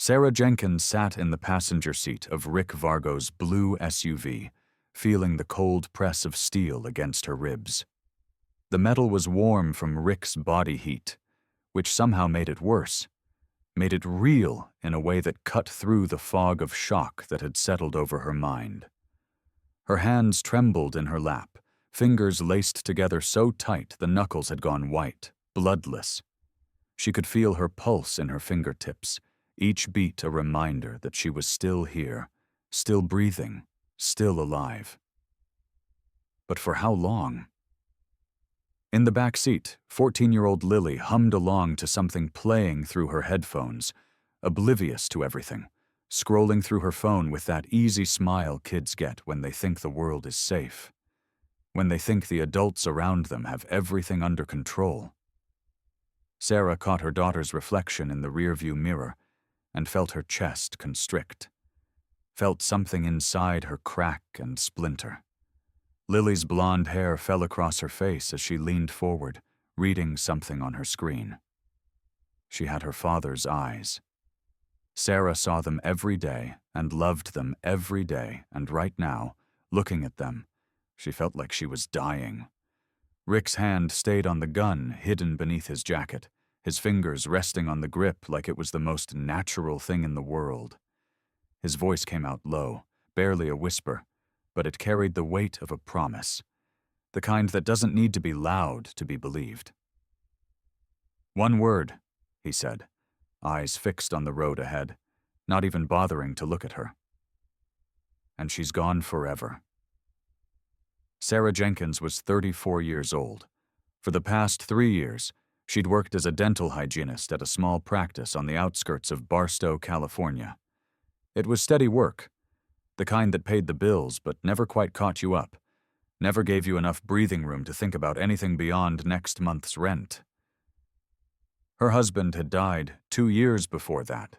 Sarah Jenkins sat in the passenger seat of Rick Vargo's blue SUV, feeling the cold press of steel against her ribs. The metal was warm from Rick's body heat, which somehow made it worse, made it real in a way that cut through the fog of shock that had settled over her mind. Her hands trembled in her lap, fingers laced together so tight the knuckles had gone white, bloodless. She could feel her pulse in her fingertips, each beat a reminder that she was still here, still breathing, still alive. But for how long? In the back seat, 14-year-old Lily hummed along to something playing through her headphones, oblivious to everything, scrolling through her phone with that easy smile kids get when they think the world is safe, when they think the adults around them have everything under control. Sarah caught her daughter's reflection in the rearview mirror and felt her chest constrict, felt something inside her crack and splinter. Lily's blonde hair fell across her face as she leaned forward, reading something on her screen. She had her father's eyes. Sarah saw them every day and loved them every day, and right now, looking at them, she felt like she was dying. Rick's hand stayed on the gun hidden beneath his jacket, his fingers resting on the grip like it was the most natural thing in the world. His voice came out low, barely a whisper, but it carried the weight of a promise, the kind that doesn't need to be loud to be believed. "One word," he said, eyes fixed on the road ahead, not even bothering to look at her. "And she's gone forever." Sarah Jenkins was 34 years old. For the past 3 years, she'd worked as a dental hygienist at a small practice on the outskirts of Barstow, California. It was steady work, the kind that paid the bills but never quite caught you up, never gave you enough breathing room to think about anything beyond next month's rent. Her husband had died 2 years before that,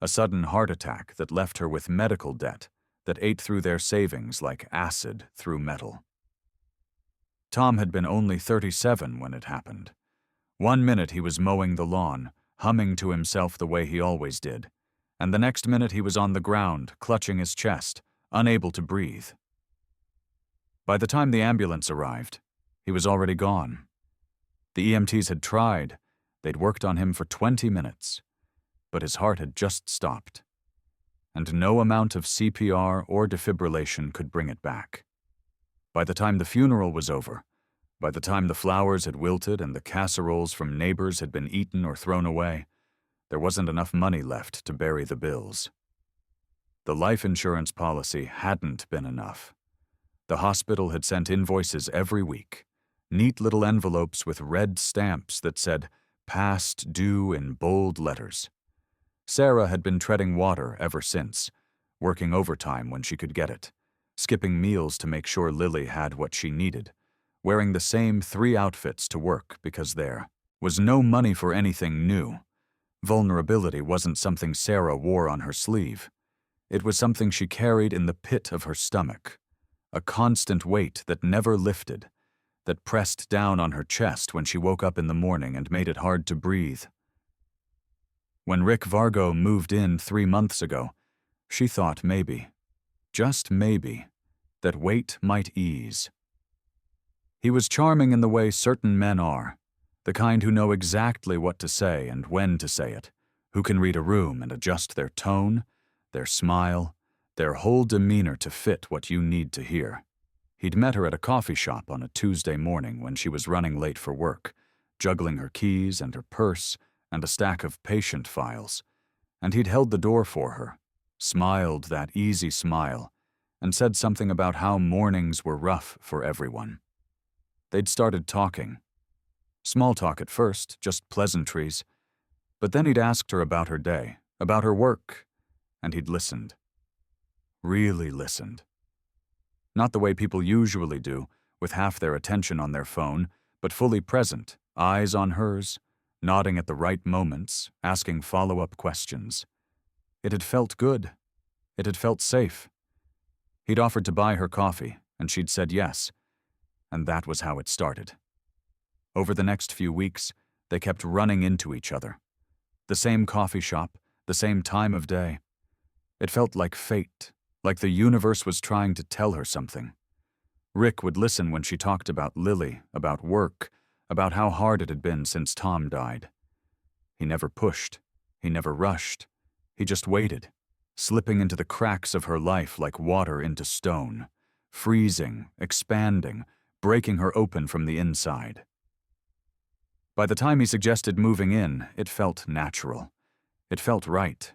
a sudden heart attack that left her with medical debt that ate through their savings like acid through metal. Tom had been only 37 when it happened. 1 minute he was mowing the lawn, humming to himself the way he always did, and the next minute he was on the ground, clutching his chest, unable to breathe. By the time the ambulance arrived, he was already gone. The EMTs had tried. They'd worked on him for 20 minutes, but his heart had just stopped, and no amount of CPR or defibrillation could bring it back. By the time the funeral was over, by the time the flowers had wilted and the casseroles from neighbors had been eaten or thrown away, there wasn't enough money left to bury the bills. The life insurance policy hadn't been enough. The hospital had sent invoices every week, neat little envelopes with red stamps that said, "Past due" in bold letters. Sarah had been treading water ever since, working overtime when she could get it, skipping meals to make sure Lily had what she needed, wearing the same 3 outfits to work because there was no money for anything new. Vulnerability wasn't something Sarah wore on her sleeve. It was something she carried in the pit of her stomach, a constant weight that never lifted, that pressed down on her chest when she woke up in the morning and made it hard to breathe. When Rick Vargo moved in 3 months ago, she thought maybe, just maybe, that weight might ease. He was charming in the way certain men are, the kind who know exactly what to say and when to say it, who can read a room and adjust their tone, their smile, their whole demeanor to fit what you need to hear. He'd met her at a coffee shop on a Tuesday morning when she was running late for work, juggling her keys and her purse and a stack of patient files, and he'd held the door for her, smiled that easy smile, and said something about how mornings were rough for everyone. They'd started talking. Small talk at first, just pleasantries, but then he'd asked her about her day, about her work, and he'd listened. Really listened. Not the way people usually do, with half their attention on their phone, but fully present, eyes on hers, nodding at the right moments, asking follow-up questions. It had felt good. It had felt safe. He'd offered to buy her coffee, and she'd said yes, and that was how it started. Over the next few weeks, they kept running into each other. The same coffee shop, the same time of day. It felt like fate, like the universe was trying to tell her something. Rick would listen when she talked about Lily, about work, about how hard it had been since Tom died. He never pushed. He never rushed. He just waited, slipping into the cracks of her life like water into stone, freezing, expanding, breaking her open from the inside. By the time he suggested moving in, it felt natural. It felt right.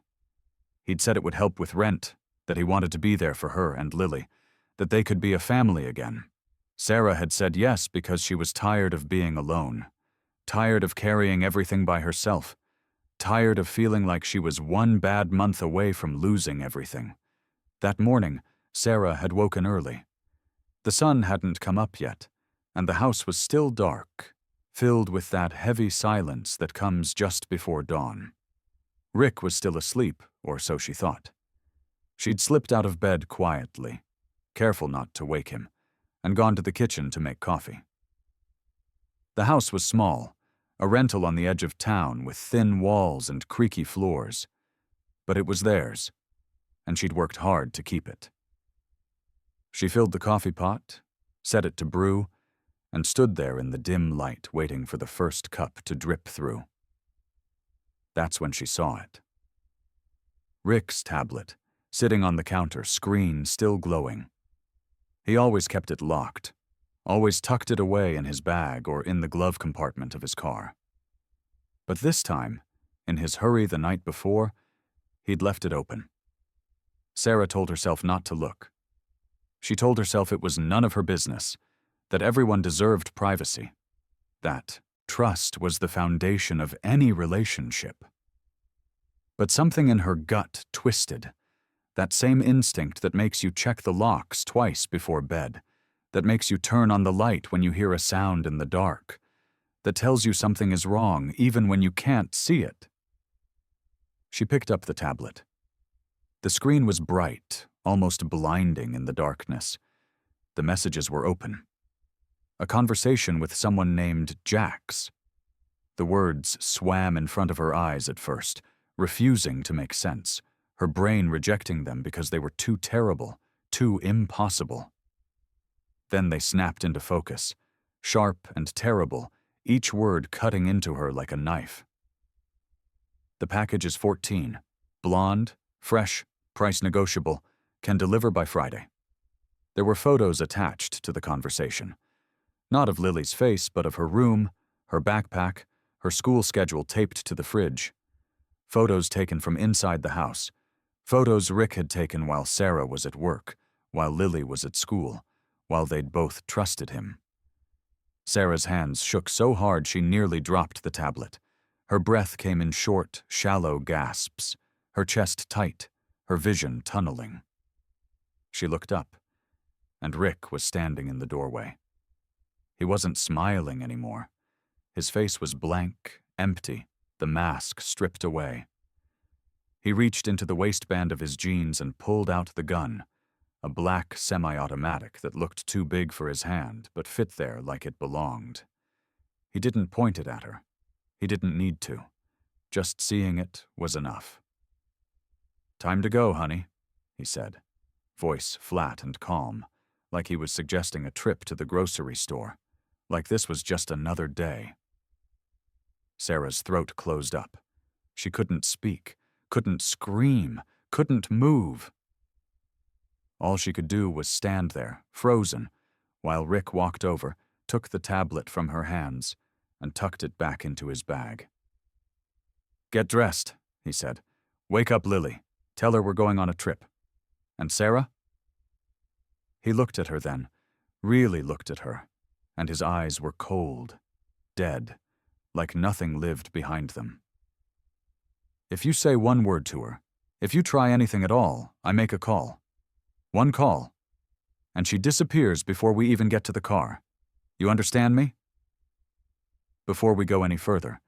He'd said it would help with rent, that he wanted to be there for her and Lily, that they could be a family again. Sarah had said yes because she was tired of being alone, tired of carrying everything by herself, tired of feeling like she was one bad month away from losing everything. That morning, Sarah had woken early. The sun hadn't come up yet, and the house was still dark, filled with that heavy silence that comes just before dawn. Rick was still asleep, or so she thought. She'd slipped out of bed quietly, careful not to wake him, and gone to the kitchen to make coffee. The house was small, a rental on the edge of town with thin walls and creaky floors. But it was theirs, and she'd worked hard to keep it. She filled the coffee pot, set it to brew, and stood there in the dim light waiting for the first cup to drip through. That's when she saw it. Rick's tablet, sitting on the counter, screen still glowing. He always kept it locked, always tucked it away in his bag or in the glove compartment of his car. But this time, in his hurry the night before, he'd left it open. Sarah told herself not to look. She told herself it was none of her business, that everyone deserved privacy, that trust was the foundation of any relationship. But something in her gut twisted, that same instinct that makes you check the locks twice before bed, that makes you turn on the light when you hear a sound in the dark, that tells you something is wrong even when you can't see it. She picked up the tablet. The screen was bright, almost blinding in the darkness. The messages were open. A conversation with someone named Jax. The words swam in front of her eyes at first, refusing to make sense, her brain rejecting them because they were too terrible, too impossible. Then they snapped into focus, sharp and terrible, each word cutting into her like a knife. The package is 14, blonde, fresh, price negotiable, can deliver by Friday. There were photos attached to the conversation. Not of Lily's face, but of her room, her backpack, her school schedule taped to the fridge. Photos taken from inside the house. Photos Rick had taken while Sarah was at work, while Lily was at school, while they'd both trusted him. Sarah's hands shook so hard she nearly dropped the tablet. Her breath came in short, shallow gasps, her chest tight, her vision tunneling. She looked up, and Rick was standing in the doorway. He wasn't smiling anymore. His face was blank, empty, the mask stripped away. He reached into the waistband of his jeans and pulled out the gun, a black semi-automatic that looked too big for his hand but fit there like it belonged. He didn't point it at her. He didn't need to. Just seeing it was enough. "Time to go, honey," he said, voice flat and calm, like he was suggesting a trip to the grocery store, like this was just another day. Sarah's throat closed up. She couldn't speak, couldn't scream, couldn't move. All she could do was stand there, frozen, while Rick walked over, took the tablet from her hands, and tucked it back into his bag. "Get dressed," he said. "Wake up Lily. Tell her we're going on a trip. And Sarah?" He looked at her then, really looked at her, and his eyes were cold, dead, like nothing lived behind them. "If you say one word to her, if you try anything at all, I make a call. One call. And she disappears before we even get to the car. You understand me? Before we go any further,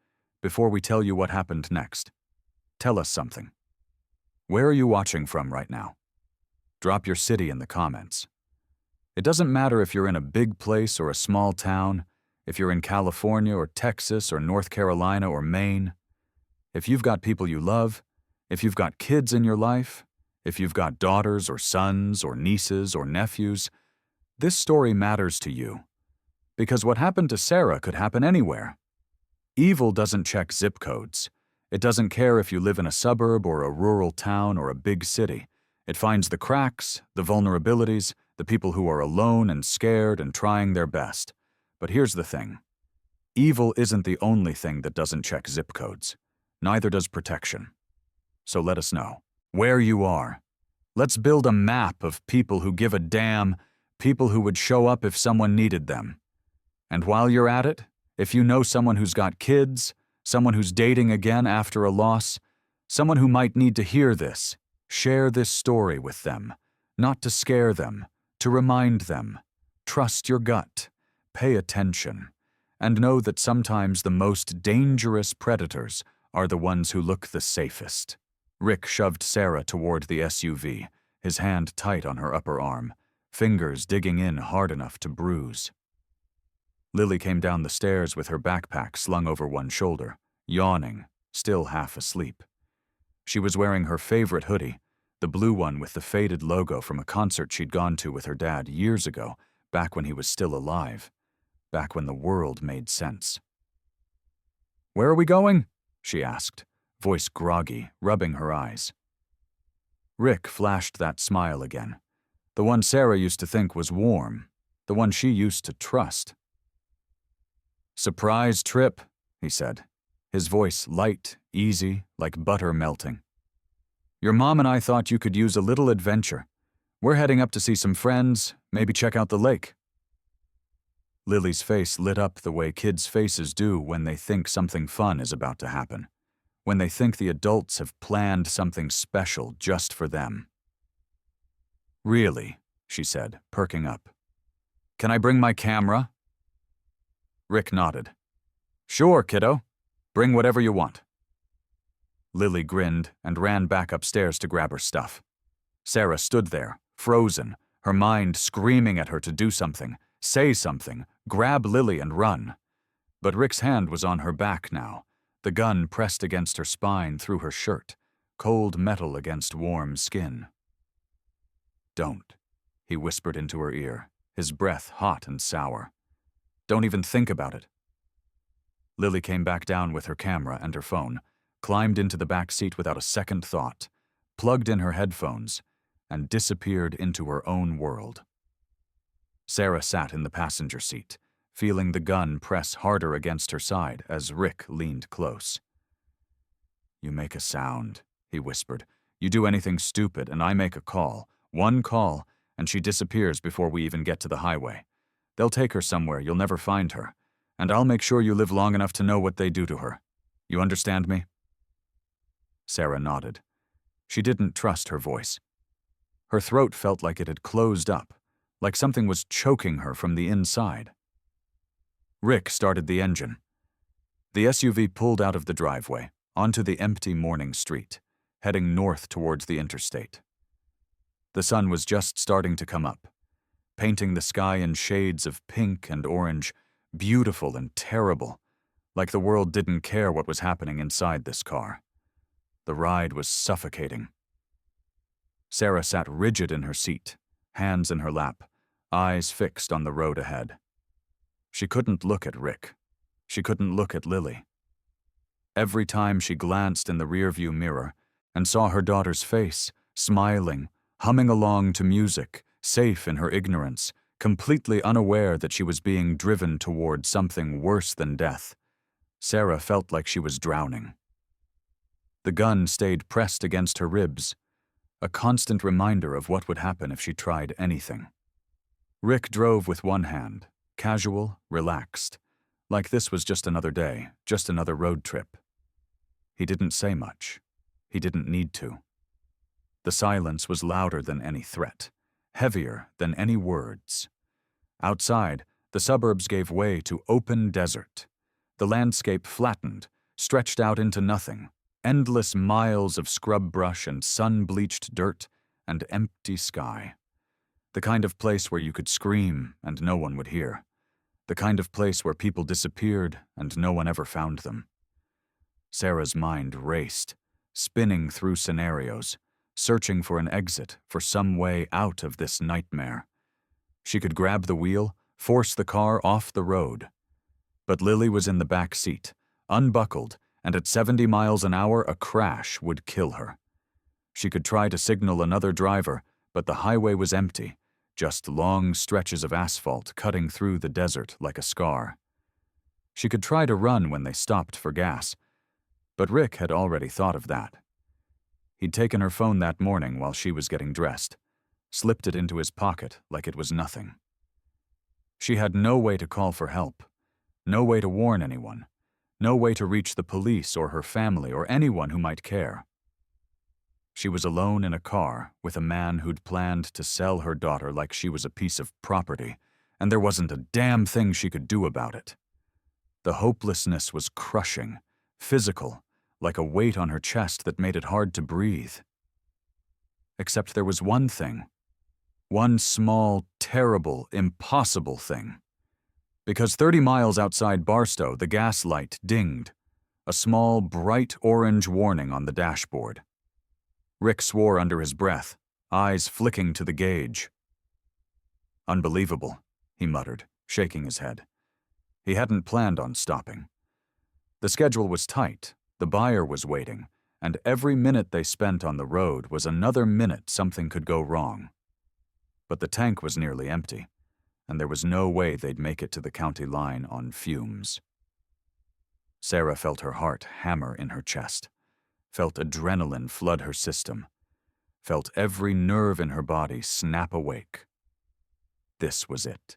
before we tell you what happened next, tell us something. Where are you watching from right now? Drop your city in the comments. It doesn't matter if you're in a big place or a small town, if you're in California or Texas or North Carolina or Maine. If you've got people you love, If you've got kids in your life, if you've got daughters or sons or nieces or nephews, this story matters to you. Because what happened to Sarah could happen anywhere. Evil doesn't check zip codes. It doesn't care if you live in a suburb or a rural town or a big city. It finds the cracks, the vulnerabilities, the people who are alone and scared and trying their best. But here's the thing. Evil isn't the only thing that doesn't check zip codes. Neither does protection. So let us know where you are. Let's build a map of people who give a damn, people who would show up if someone needed them. And while you're at it, if you know someone who's got kids, someone who's dating again after a loss, someone who might need to hear this, share this story with them. Not to scare them, to remind them. Trust your gut. Pay attention. And know that sometimes the most dangerous predators are the ones who look the safest. Rick shoved Sarah toward the SUV, his hand tight on her upper arm, fingers digging in hard enough to bruise. Lily came down the stairs with her backpack slung over one shoulder, yawning, still half asleep. She was wearing her favorite hoodie, the blue one with the faded logo from a concert she'd gone to with her dad years ago, back when he was still alive, back when the world made sense. "Where are we going?" she asked, voice groggy, rubbing her eyes. Rick flashed that smile again, the one Sarah used to think was warm, the one she used to trust. "Surprise trip," he said, his voice light, easy, like butter melting. "Your mom and I thought you could use a little adventure. We're heading up to see some friends, maybe check out the lake." Lily's face lit up the way kids' faces do when they think something fun is about to happen, when they think the adults have planned something special just for them. "Really?" she said, perking up. "Can I bring my camera?" Rick nodded. "Sure, kiddo. Bring whatever you want." Lily grinned and ran back upstairs to grab her stuff. Sarah stood there, frozen, her mind screaming at her to do something, say something, grab Lily and run. But Rick's hand was on her back now, the gun pressed against her spine through her shirt, cold metal against warm skin. "Don't," he whispered into her ear, his breath hot and sour. "Don't even think about it." Lily came back down with her camera and her phone, climbed into the back seat without a second thought, plugged in her headphones, and disappeared into her own world. Sarah sat in the passenger seat, feeling the gun press harder against her side as Rick leaned close. "You make a sound," he whispered. "You do anything stupid and I make a call, one call, and she disappears before we even get to the highway. They'll take her somewhere you'll never find her, and I'll make sure you live long enough to know what they do to her. You understand me?" Sarah nodded. She didn't trust her voice. Her throat felt like it had closed up, like something was choking her from the inside. Rick started the engine. The SUV pulled out of the driveway, onto the empty morning street, heading north towards the interstate. The sun was just starting to come up, painting the sky in shades of pink and orange, beautiful and terrible, like the world didn't care what was happening inside this car. The ride was suffocating. Sarah sat rigid in her seat, hands in her lap, eyes fixed on the road ahead. She couldn't look at Rick. She couldn't look at Lily. Every time she glanced in the rearview mirror and saw her daughter's face, smiling, humming along to music, safe in her ignorance, completely unaware that she was being driven toward something worse than death, Sarah felt like she was drowning. The gun stayed pressed against her ribs, a constant reminder of what would happen if she tried anything. Rick drove with one hand, casual, relaxed, like this was just another day, just another road trip. He didn't say much. He didn't need to. The silence was louder than any threat, heavier than any words. Outside, the suburbs gave way to open desert. The landscape flattened, stretched out into nothing, endless miles of scrub brush and sun-bleached dirt and empty sky. The kind of place where you could scream and no one would hear. The kind of place where people disappeared and no one ever found them. Sarah's mind raced, spinning through scenarios, searching for an exit, for some way out of this nightmare. She could grab the wheel, force the car off the road. But Lily was in the back seat, unbuckled, and at 70 miles an hour, a crash would kill her. She could try to signal another driver, but the highway was empty, just long stretches of asphalt cutting through the desert like a scar. She could try to run when they stopped for gas, but Rick had already thought of that. He'd taken her phone that morning while she was getting dressed, slipped it into his pocket like it was nothing. She had no way to call for help, no way to warn anyone, no way to reach the police or her family or anyone who might care. She was alone in a car with a man who'd planned to sell her daughter like she was a piece of property, and there wasn't a damn thing she could do about it. The hopelessness was crushing, physical, like a weight on her chest that made it hard to breathe. Except there was one thing. One small, terrible, impossible thing. Because 30 miles outside Barstow, the gas light dinged, a small, bright orange warning on the dashboard. Rick swore under his breath, eyes flicking to the gauge. Unbelievable, he muttered, shaking his head. He hadn't planned on stopping. The schedule was tight, the buyer was waiting, and every minute they spent on the road was another minute something could go wrong. But the tank was nearly empty, and there was no way they'd make it to the county line on fumes. Sarah felt her heart hammer in her chest, felt adrenaline flood her system, felt every nerve in her body snap awake. This was it.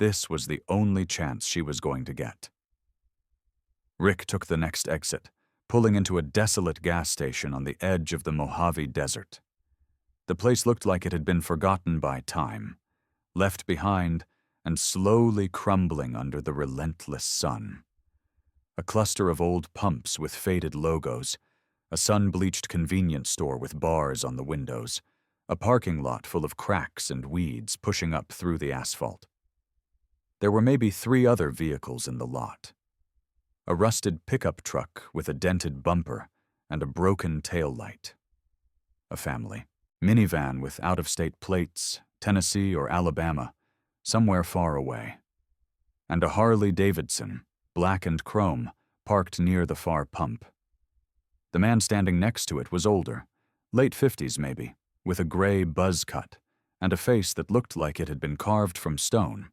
This was the only chance she was going to get. Rick took the next exit, pulling into a desolate gas station on the edge of the Mojave Desert. The place looked like it had been forgotten by time, left behind and slowly crumbling under the relentless sun. A cluster of old pumps with faded logos, a sun-bleached convenience store with bars on the windows, a parking lot full of cracks and weeds pushing up through the asphalt. There were maybe 3 other vehicles in the lot. A rusted pickup truck with a dented bumper and a broken taillight. A family. Minivan with out-of-state plates, Tennessee or Alabama, somewhere far away. And a Harley-Davidson, black and chrome, parked near the far pump. The man standing next to it was older, late 50s maybe, with a gray buzz cut and a face that looked like it had been carved from stone.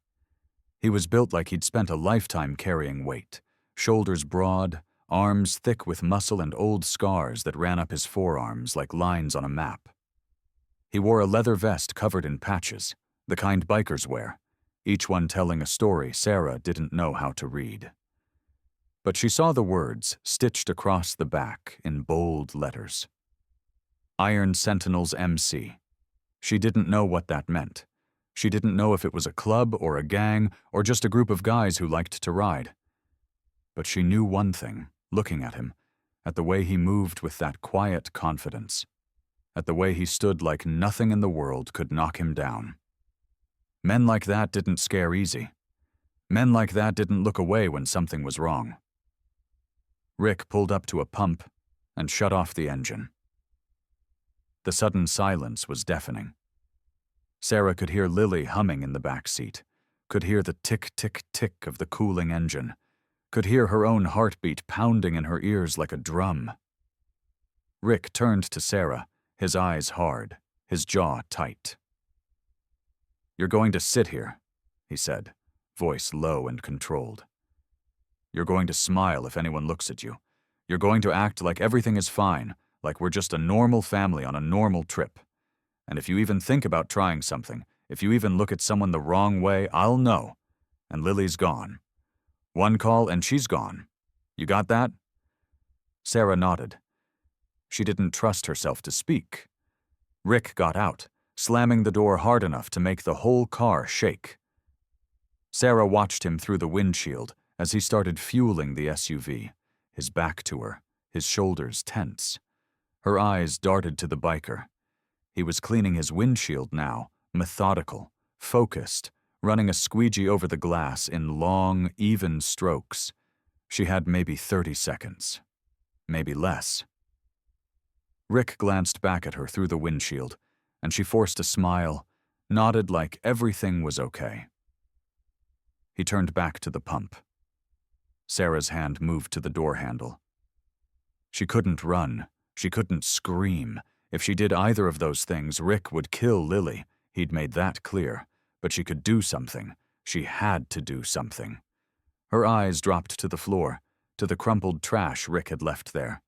He was built like he'd spent a lifetime carrying weight, shoulders broad, arms thick with muscle and old scars that ran up his forearms like lines on a map. He wore a leather vest covered in patches, the kind bikers wear, each one telling a story Sarah didn't know how to read. But she saw the words stitched across the back in bold letters. Iron Sentinels MC. She didn't know what that meant. She didn't know if it was a club or a gang or just a group of guys who liked to ride. But she knew one thing, looking at him, at the way he moved with that quiet confidence, at the way he stood like nothing in the world could knock him down. Men like that didn't scare easy. Men like that didn't look away when something was wrong. Rick pulled up to a pump and shut off the engine. The sudden silence was deafening. Sarah could hear Lily humming in the back seat, could hear the tick-tick-tick of the cooling engine, could hear her own heartbeat pounding in her ears like a drum. Rick turned to Sarah, his eyes hard, his jaw tight. "You're going to sit here," he said, voice low and controlled. "You're going to smile if anyone looks at you. You're going to act like everything is fine, like we're just a normal family on a normal trip. And if you even think about trying something, if you even look at someone the wrong way, I'll know. And Lily's gone. One call and she's gone. You got that?" Sarah nodded. She didn't trust herself to speak. Rick got out, slamming the door hard enough to make the whole car shake. Sarah watched him through the windshield as he started fueling the SUV, his back to her, his shoulders tense. Her eyes darted to the biker. He was cleaning his windshield now, methodical, focused, running a squeegee over the glass in long, even strokes. She had maybe 30 seconds. Maybe less. Rick glanced back at her through the windshield, and she forced a smile, nodded like everything was okay. He turned back to the pump. Sarah's hand moved to the door handle. She couldn't run. She couldn't scream. If she did either of those things, Rick would kill Lily. He'd made that clear. But she could do something. She had to do something. Her eyes dropped to the floor, to the crumpled trash Rick had left there.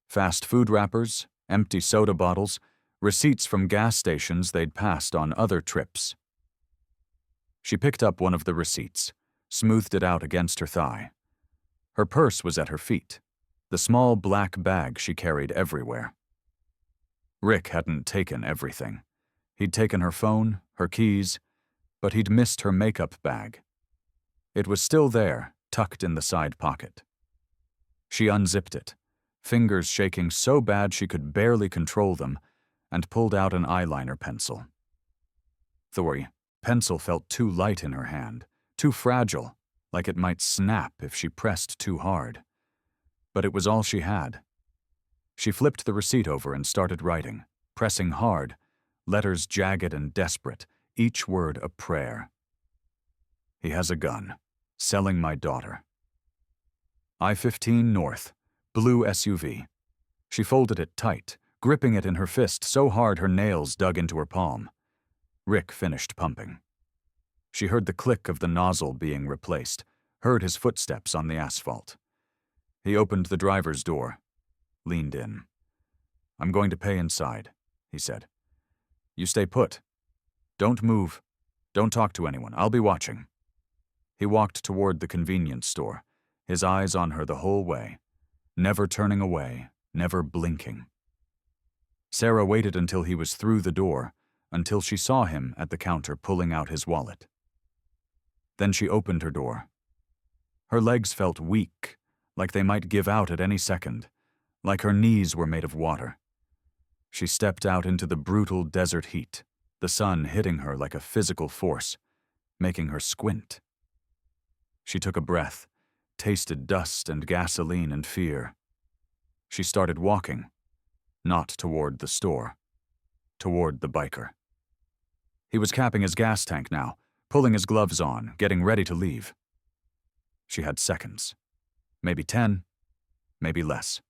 Fast food wrappers, empty soda bottles, receipts from gas stations they'd passed on other trips. She picked up one of the receipts, smoothed it out against her thigh. Her purse was at her feet, the small black bag she carried everywhere. Rick hadn't taken everything. He'd taken her phone, her keys, but he'd missed her makeup bag. It was still there, tucked in the side pocket. She unzipped it, fingers shaking so bad she could barely control them, and pulled out an eyeliner pencil. The pencil felt too light in her hand, too fragile, like it might snap if she pressed too hard. But it was all she had. She flipped the receipt over and started writing, pressing hard, letters jagged and desperate, each word a prayer. He has a gun, selling my daughter. I-15 North, blue SUV. She folded it tight, gripping it in her fist so hard her nails dug into her palm. Rick finished pumping. She heard the click of the nozzle being replaced, heard his footsteps on the asphalt. He opened the driver's door, leaned in. "I'm going to pay inside," he said. "You stay put. Don't move. Don't talk to anyone. I'll be watching." He walked toward the convenience store, his eyes on her the whole way, never turning away, never blinking. Sarah waited until he was through the door, until she saw him at the counter pulling out his wallet. Then she opened her door. Her legs felt weak, like they might give out at any second, like her knees were made of water. She stepped out into the brutal desert heat, the sun hitting her like a physical force, making her squint. She took a breath, tasted dust and gasoline and fear. She started walking, not toward the store, toward the biker. He was capping his gas tank now, pulling his gloves on, getting ready to leave. She had seconds. Maybe 10, maybe less.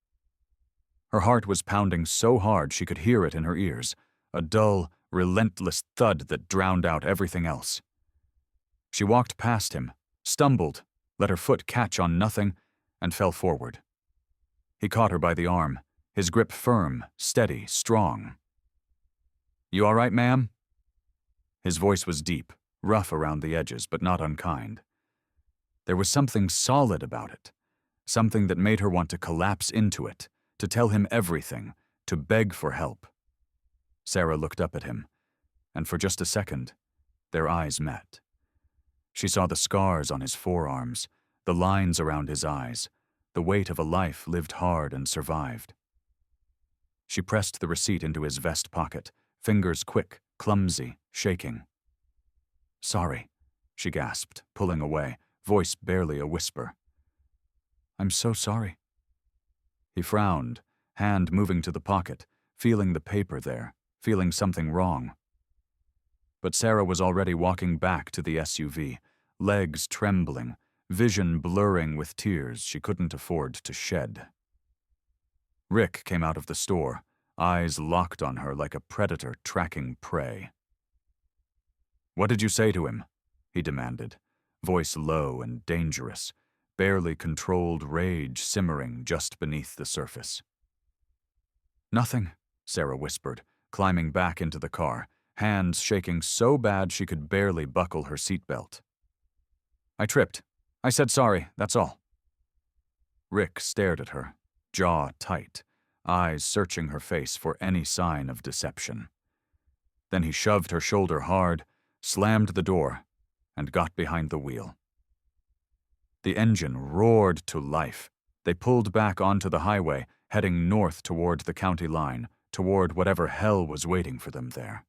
Her heart was pounding so hard she could hear it in her ears, a dull, relentless thud that drowned out everything else. She walked past him, stumbled, let her foot catch on nothing, and fell forward. He caught her by the arm, his grip firm, steady, strong. "You all right, ma'am?" His voice was deep, rough around the edges, but not unkind. There was something solid about it, something that made her want to collapse into it, to tell him everything, to beg for help. Sarah looked up at him, and for just a second, their eyes met. She saw the scars on his forearms, the lines around his eyes, the weight of a life lived hard and survived. She pressed the receipt into his vest pocket, fingers quick, clumsy, shaking. "Sorry," she gasped, pulling away, voice barely a whisper. "I'm so sorry." He frowned, hand moving to the pocket, feeling the paper there, feeling something wrong. But Sarah was already walking back to the SUV, legs trembling, vision blurring with tears she couldn't afford to shed. Rick came out of the store, eyes locked on her like a predator tracking prey. "What did you say to him?" he demanded, voice low and dangerous, barely controlled rage simmering just beneath the surface. "Nothing," Sarah whispered, climbing back into the car, hands shaking so bad she could barely buckle her seatbelt. "I tripped. I said sorry, that's all." Rick stared at her, jaw tight, eyes searching her face for any sign of deception. Then he shoved her shoulder hard, slammed the door, and got behind the wheel. The engine roared to life. They pulled back onto the highway, heading north toward the county line, toward whatever hell was waiting for them there.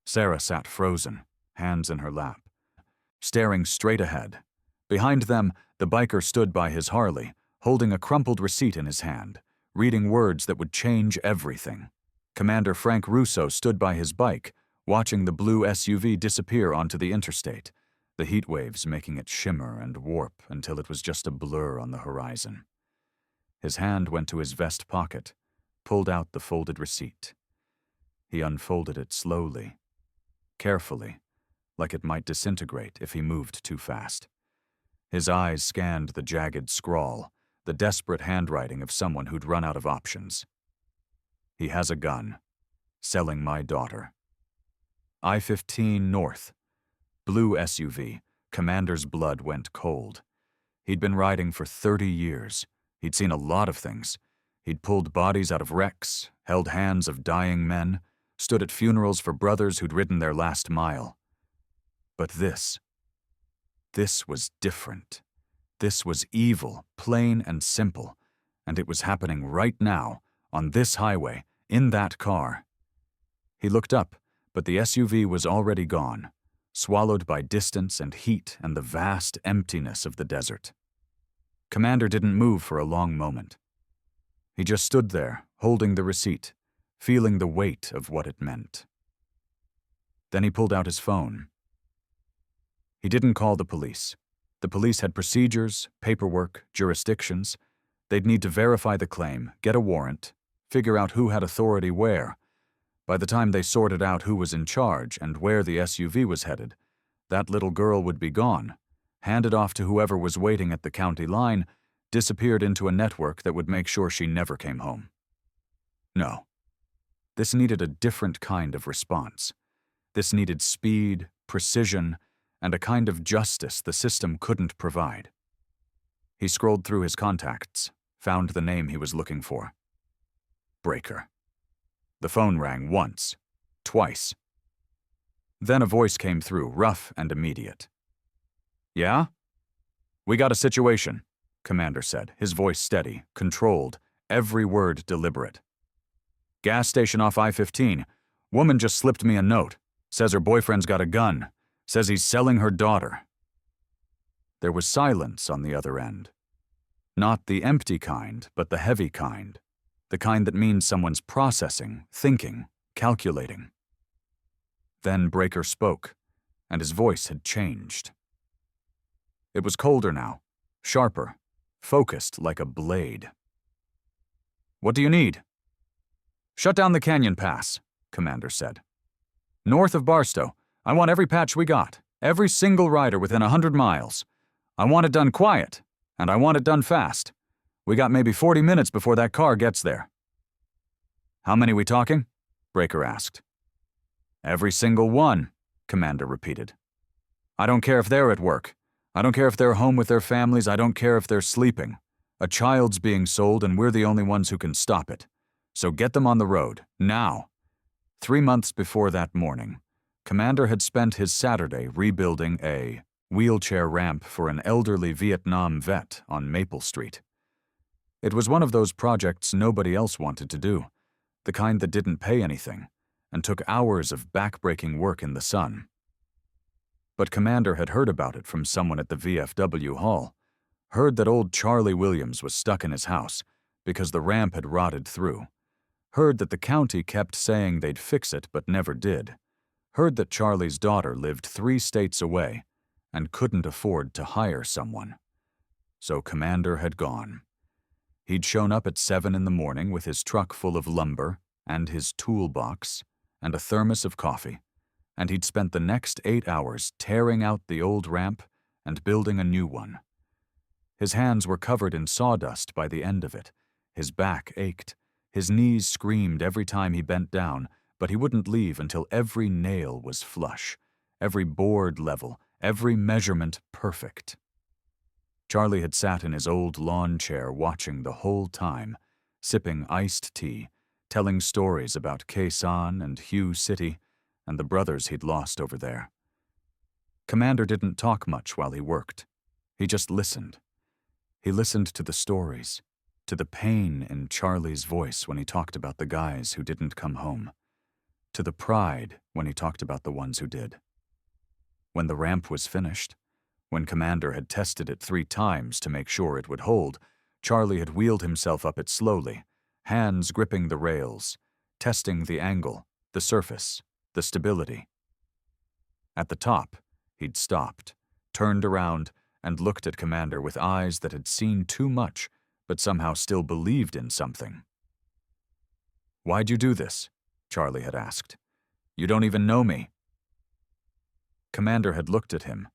Sarah sat frozen, hands in her lap, staring straight ahead. Behind them, the biker stood by his Harley, holding a crumpled receipt in his hand, reading words that would change everything. Commander Frank Russo stood by his bike, watching the blue SUV disappear onto the interstate, the heat waves making it shimmer and warp until it was just a blur on the horizon. His hand went to his vest pocket, pulled out the folded receipt. He unfolded it slowly, carefully, like it might disintegrate if he moved too fast. His eyes scanned the jagged scrawl, the desperate handwriting of someone who'd run out of options. He has a gun. Selling my daughter. I-15 North. Blue SUV. Commander's blood went cold. He'd been riding for 30 years. He'd seen a lot of things. He'd pulled bodies out of wrecks, held hands of dying men, stood at funerals for brothers who'd ridden their last mile. But this was different. This was evil, plain and simple, and it was happening right now, on this highway, in that car. He looked up, but the SUV was already gone, swallowed by distance and heat and the vast emptiness of the desert. Commander didn't move for a long moment. He just stood there, holding the receipt, feeling the weight of what it meant. Then he pulled out his phone. He didn't call the police. The police had procedures, paperwork, jurisdictions. They'd need to verify the claim, get a warrant, figure out who had authority where. By the time they sorted out who was in charge and where the SUV was headed, that little girl would be gone, handed off to whoever was waiting at the county line, disappeared into a network that would make sure she never came home. No. This needed a different kind of response. This needed speed, precision, and a kind of justice the system couldn't provide. He scrolled through his contacts, found the name he was looking for. Breaker. The phone rang once, twice. Then a voice came through, rough and immediate. Yeah? We got a situation, Commander said, his voice steady, controlled, every word deliberate. Gas station off I-15. Woman just slipped me a note. Says her boyfriend's got a gun. Says he's selling her daughter. There was silence on the other end. Not the empty kind, but the heavy kind. The kind that means someone's processing, thinking, calculating. Then Breaker spoke, and his voice had changed. It was colder now, sharper, focused like a blade. What do you need? Shut down the canyon pass, Commander said. North of Barstow. I want every patch we got, every single rider within 100 miles. I want it done quiet, and I want it done fast. We got maybe 40 minutes before that car gets there. How many we talking? Breaker asked. Every single one, Commander repeated. I don't care if they're at work. I don't care if they're home with their families. I don't care if they're sleeping. A child's being sold and we're the only ones who can stop it. So get them on the road, now. 3 months before that morning, Commander had spent his Saturday rebuilding a wheelchair ramp for an elderly Vietnam vet on Maple Street. It was one of those projects nobody else wanted to do, the kind that didn't pay anything, and took hours of back-breaking work in the sun. But Commander had heard about it from someone at the VFW hall, heard that old Charlie Williams was stuck in his house because the ramp had rotted through, heard that the county kept saying they'd fix it but never did, heard that Charlie's daughter lived 3 states away and couldn't afford to hire someone. So Commander had gone. He'd shown up at 7 in the morning with his truck full of lumber and his toolbox and a thermos of coffee, and he'd spent the next 8 hours tearing out the old ramp and building a new one. His hands were covered in sawdust by the end of it. His back ached. His knees screamed every time he bent down, but he wouldn't leave until every nail was flush, every board level, every measurement perfect. Charlie had sat in his old lawn chair watching the whole time, sipping iced tea, telling stories about Khe Sanh and Hue City and the brothers he'd lost over there. Commander didn't talk much while he worked. He just listened. He listened to the stories, to the pain in Charlie's voice when he talked about the guys who didn't come home, to the pride when he talked about the ones who did. When the ramp was finished, when Commander had tested it 3 times to make sure it would hold, Charlie had wheeled himself up it slowly, hands gripping the rails, testing the angle, the surface, the stability. At the top, he'd stopped, turned around, and looked at Commander with eyes that had seen too much, but somehow still believed in something. "Why'd you do this?" Charlie had asked. "You don't even know me." Commander had looked at him,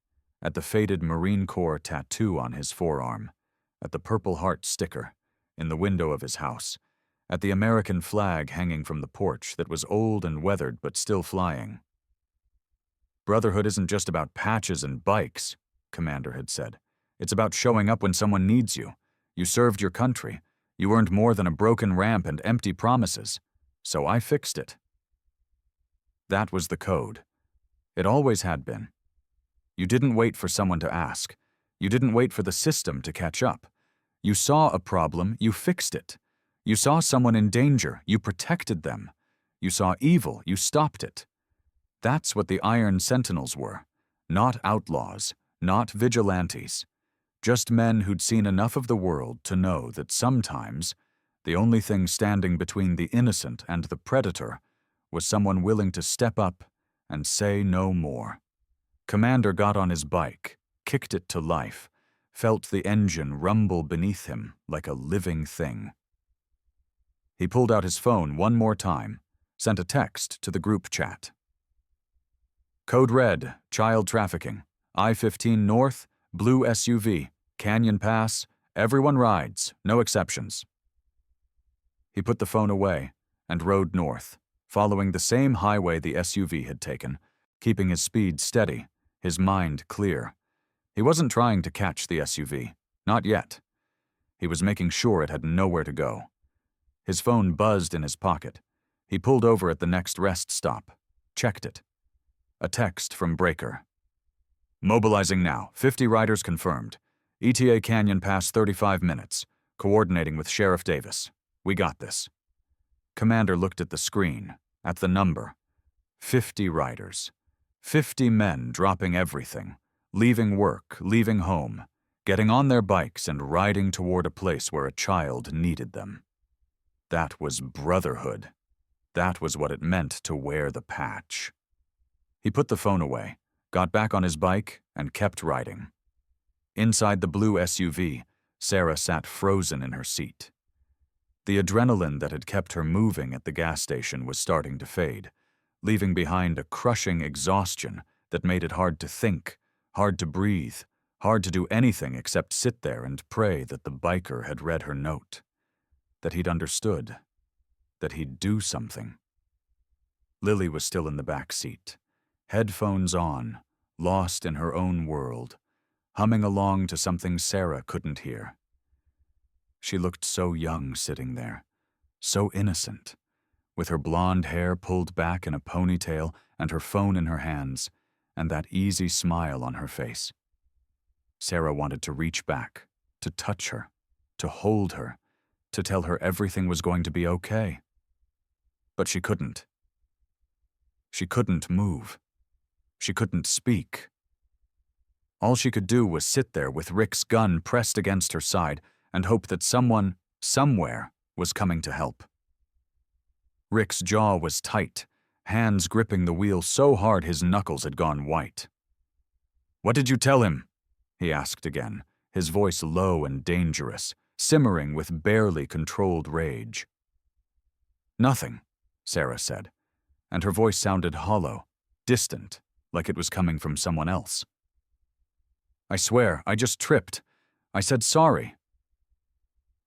at the faded Marine Corps tattoo on his forearm, at the Purple Heart sticker in the window of his house, at the American flag hanging from the porch that was old and weathered but still flying. "Brotherhood isn't just about patches and bikes," Commander had said. "It's about showing up when someone needs you. You served your country. You earned more than a broken ramp and empty promises. So I fixed it." That was the code. It always had been. You didn't wait for someone to ask. You didn't wait for the system to catch up. You saw a problem, you fixed it. You saw someone in danger, you protected them. You saw evil, you stopped it. That's what the Iron Sentinels were. Not outlaws, not vigilantes. Just men who'd seen enough of the world to know that sometimes the only thing standing between the innocent and the predator was someone willing to step up and say no more. Commander got on his bike, kicked it to life, felt the engine rumble beneath him like a living thing. He pulled out his phone one more time, sent a text to the group chat. "Code red, child trafficking, I-15 north, blue SUV, Canyon Pass, everyone rides, no exceptions." He put the phone away and rode north, following the same highway the SUV had taken, keeping his speed steady, his mind clear. He wasn't trying to catch the SUV, not yet. He was making sure it had nowhere to go. His phone buzzed in his pocket. He pulled over at the next rest stop, checked it. A text from Breaker. "Mobilizing now, 50 riders confirmed. ETA Canyon Pass 35 minutes, coordinating with Sheriff Davis. We got this." Commander looked at the screen, at the number. 50 riders. 50 men dropping everything, leaving work, leaving home, getting on their bikes and riding toward a place where a child needed them. That was brotherhood. That was what it meant to wear the patch. He put the phone away, got back on his bike, and kept riding. Inside the blue SUV, Sarah sat frozen in her seat. The adrenaline that had kept her moving at the gas station was starting to fade, leaving behind a crushing exhaustion that made it hard to think, hard to breathe, hard to do anything except sit there and pray that the biker had read her note, that he'd understood, that he'd do something. Lily was still in the back seat, headphones on, lost in her own world, humming along to something Sarah couldn't hear. She looked so young sitting there, so innocent, with her blonde hair pulled back in a ponytail and her phone in her hands, and that easy smile on her face. Sarah wanted to reach back, to touch her, to hold her, to tell her everything was going to be okay. But she couldn't. She couldn't move. She couldn't speak. All she could do was sit there with Rick's gun pressed against her side and hope that someone, somewhere, was coming to help. Rick's jaw was tight, hands gripping the wheel so hard his knuckles had gone white. "What did you tell him?" he asked again, his voice low and dangerous, simmering with barely controlled rage. "Nothing," Sarah said, and her voice sounded hollow, distant, like it was coming from someone else. "I swear, I just tripped. I said sorry."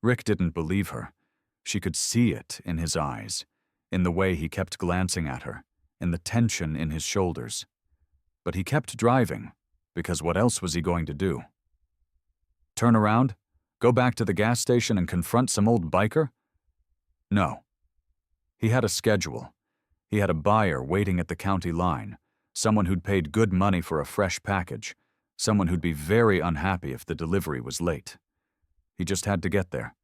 Rick didn't believe her. She could see it in his eyes, in the way he kept glancing at her, in the tension in his shoulders. But he kept driving, because what else was he going to do? Turn around? Go back to the gas station and confront some old biker? No. He had a schedule. He had a buyer waiting at the county line, someone who'd paid good money for a fresh package, someone who'd be very unhappy if the delivery was late. He just had to get there,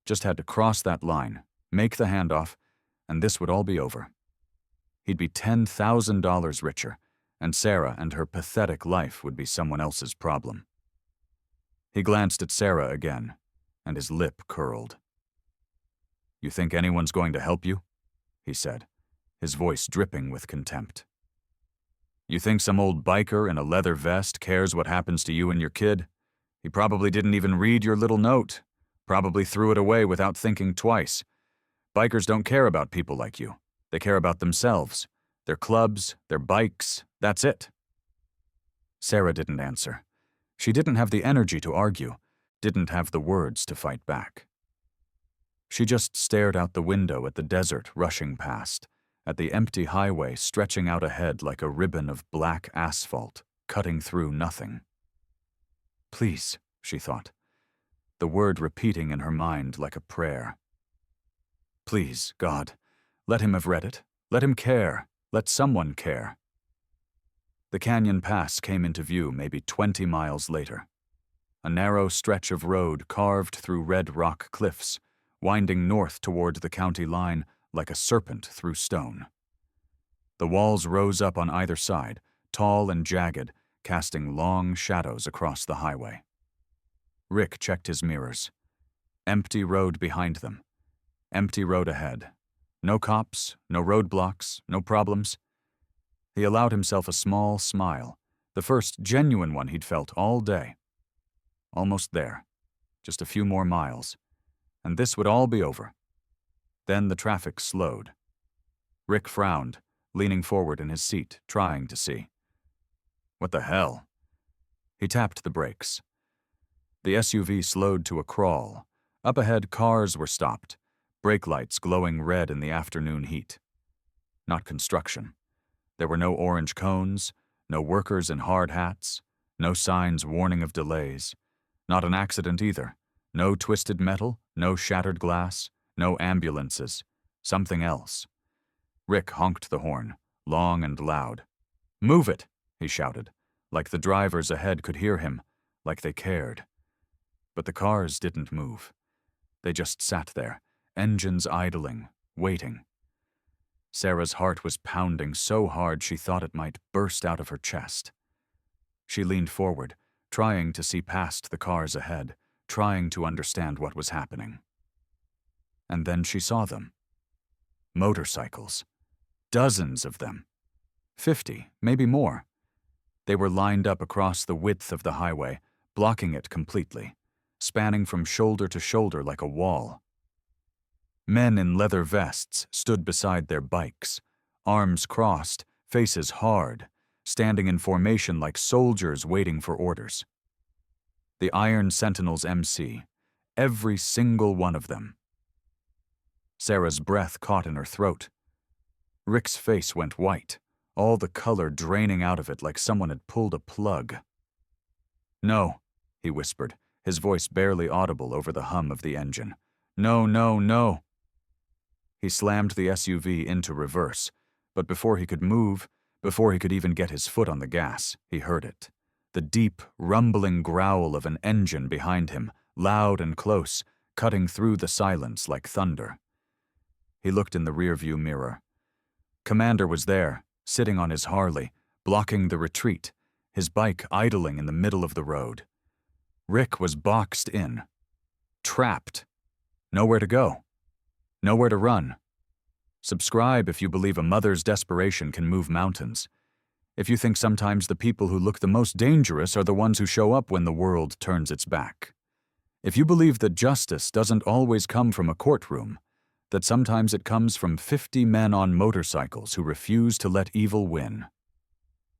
just had to cross that line, make the handoff, and this would all be over. He'd be $10,000 richer, and Sarah and her pathetic life would be someone else's problem. He glanced at Sarah again, and his lip curled. You think anyone's going to help you? He said, his voice dripping with contempt. You think some old biker in a leather vest cares what happens to you and your kid? He probably didn't even read your little note, probably threw it away without thinking twice. Bikers don't care about people like you. They care about themselves, their clubs, their bikes, that's it. Sarah didn't answer. She didn't have the energy to argue, didn't have the words to fight back. She just stared out the window at the desert rushing past, at the empty highway stretching out ahead like a ribbon of black asphalt, cutting through nothing. Please, she thought, the word repeating in her mind like a prayer. Please, God, let him have read it. Let him care. Let someone care. The canyon pass came into view maybe 20 miles later. A narrow stretch of road carved through red rock cliffs, winding north toward the county line like a serpent through stone. The walls rose up on either side, tall and jagged, casting long shadows across the highway. Rick checked his mirrors. Empty road behind them. Empty road ahead. No cops, no roadblocks, no problems. He allowed himself a small smile, the first genuine one he'd felt all day. Almost there. Just a few more miles. And this would all be over. Then the traffic slowed. Rick frowned, leaning forward in his seat, trying to see. What the hell? He tapped the brakes. The SUV slowed to a crawl. Up ahead, cars were stopped, brake lights glowing red in the afternoon heat. Not construction. There were no orange cones, no workers in hard hats, no signs warning of delays. Not an accident either. No twisted metal, no shattered glass, no ambulances. Something else. Rick honked the horn, long and loud. Move it, he shouted, like the drivers ahead could hear him, like they cared. But the cars didn't move. They just sat there, engines idling, waiting. Sarah's heart was pounding so hard she thought it might burst out of her chest. She leaned forward, trying to see past the cars ahead, trying to understand what was happening. And then she saw them. Motorcycles. Dozens of them. 50, maybe more. They were lined up across the width of the highway, blocking it completely, spanning from shoulder to shoulder like a wall. Men in leather vests stood beside their bikes, arms crossed, faces hard, standing in formation like soldiers waiting for orders. The Iron Sentinels MC, every single one of them. Sarah's breath caught in her throat. Rick's face went white, all the color draining out of it like someone had pulled a plug. No, he whispered, his voice barely audible over the hum of the engine. No, no, no. He slammed the SUV into reverse, but before he could move, before he could even get his foot on the gas, he heard it. The deep, rumbling growl of an engine behind him, loud and close, cutting through the silence like thunder. He looked in the rearview mirror. Commander was there, sitting on his Harley, blocking the retreat, his bike idling in the middle of the road. Rick was boxed in. Trapped. Nowhere to go. Nowhere to run. Subscribe if you believe a mother's desperation can move mountains. If you think sometimes the people who look the most dangerous are the ones who show up when the world turns its back. If you believe that justice doesn't always come from a courtroom, that sometimes it comes from 50 men on motorcycles who refuse to let evil win.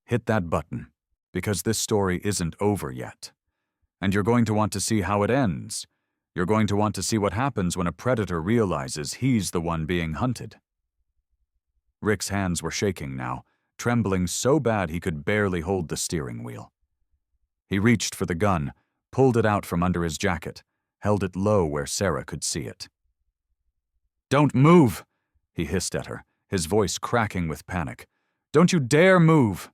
Hit that button, because this story isn't over yet. And you're going to want to see how it ends. You're going to want to see what happens when a predator realizes he's the one being hunted. Rick's hands were shaking now, trembling so bad he could barely hold the steering wheel. He reached for the gun, pulled it out from under his jacket, held it low where Sarah could see it. Don't move, he hissed at her, his voice cracking with panic. Don't you dare move!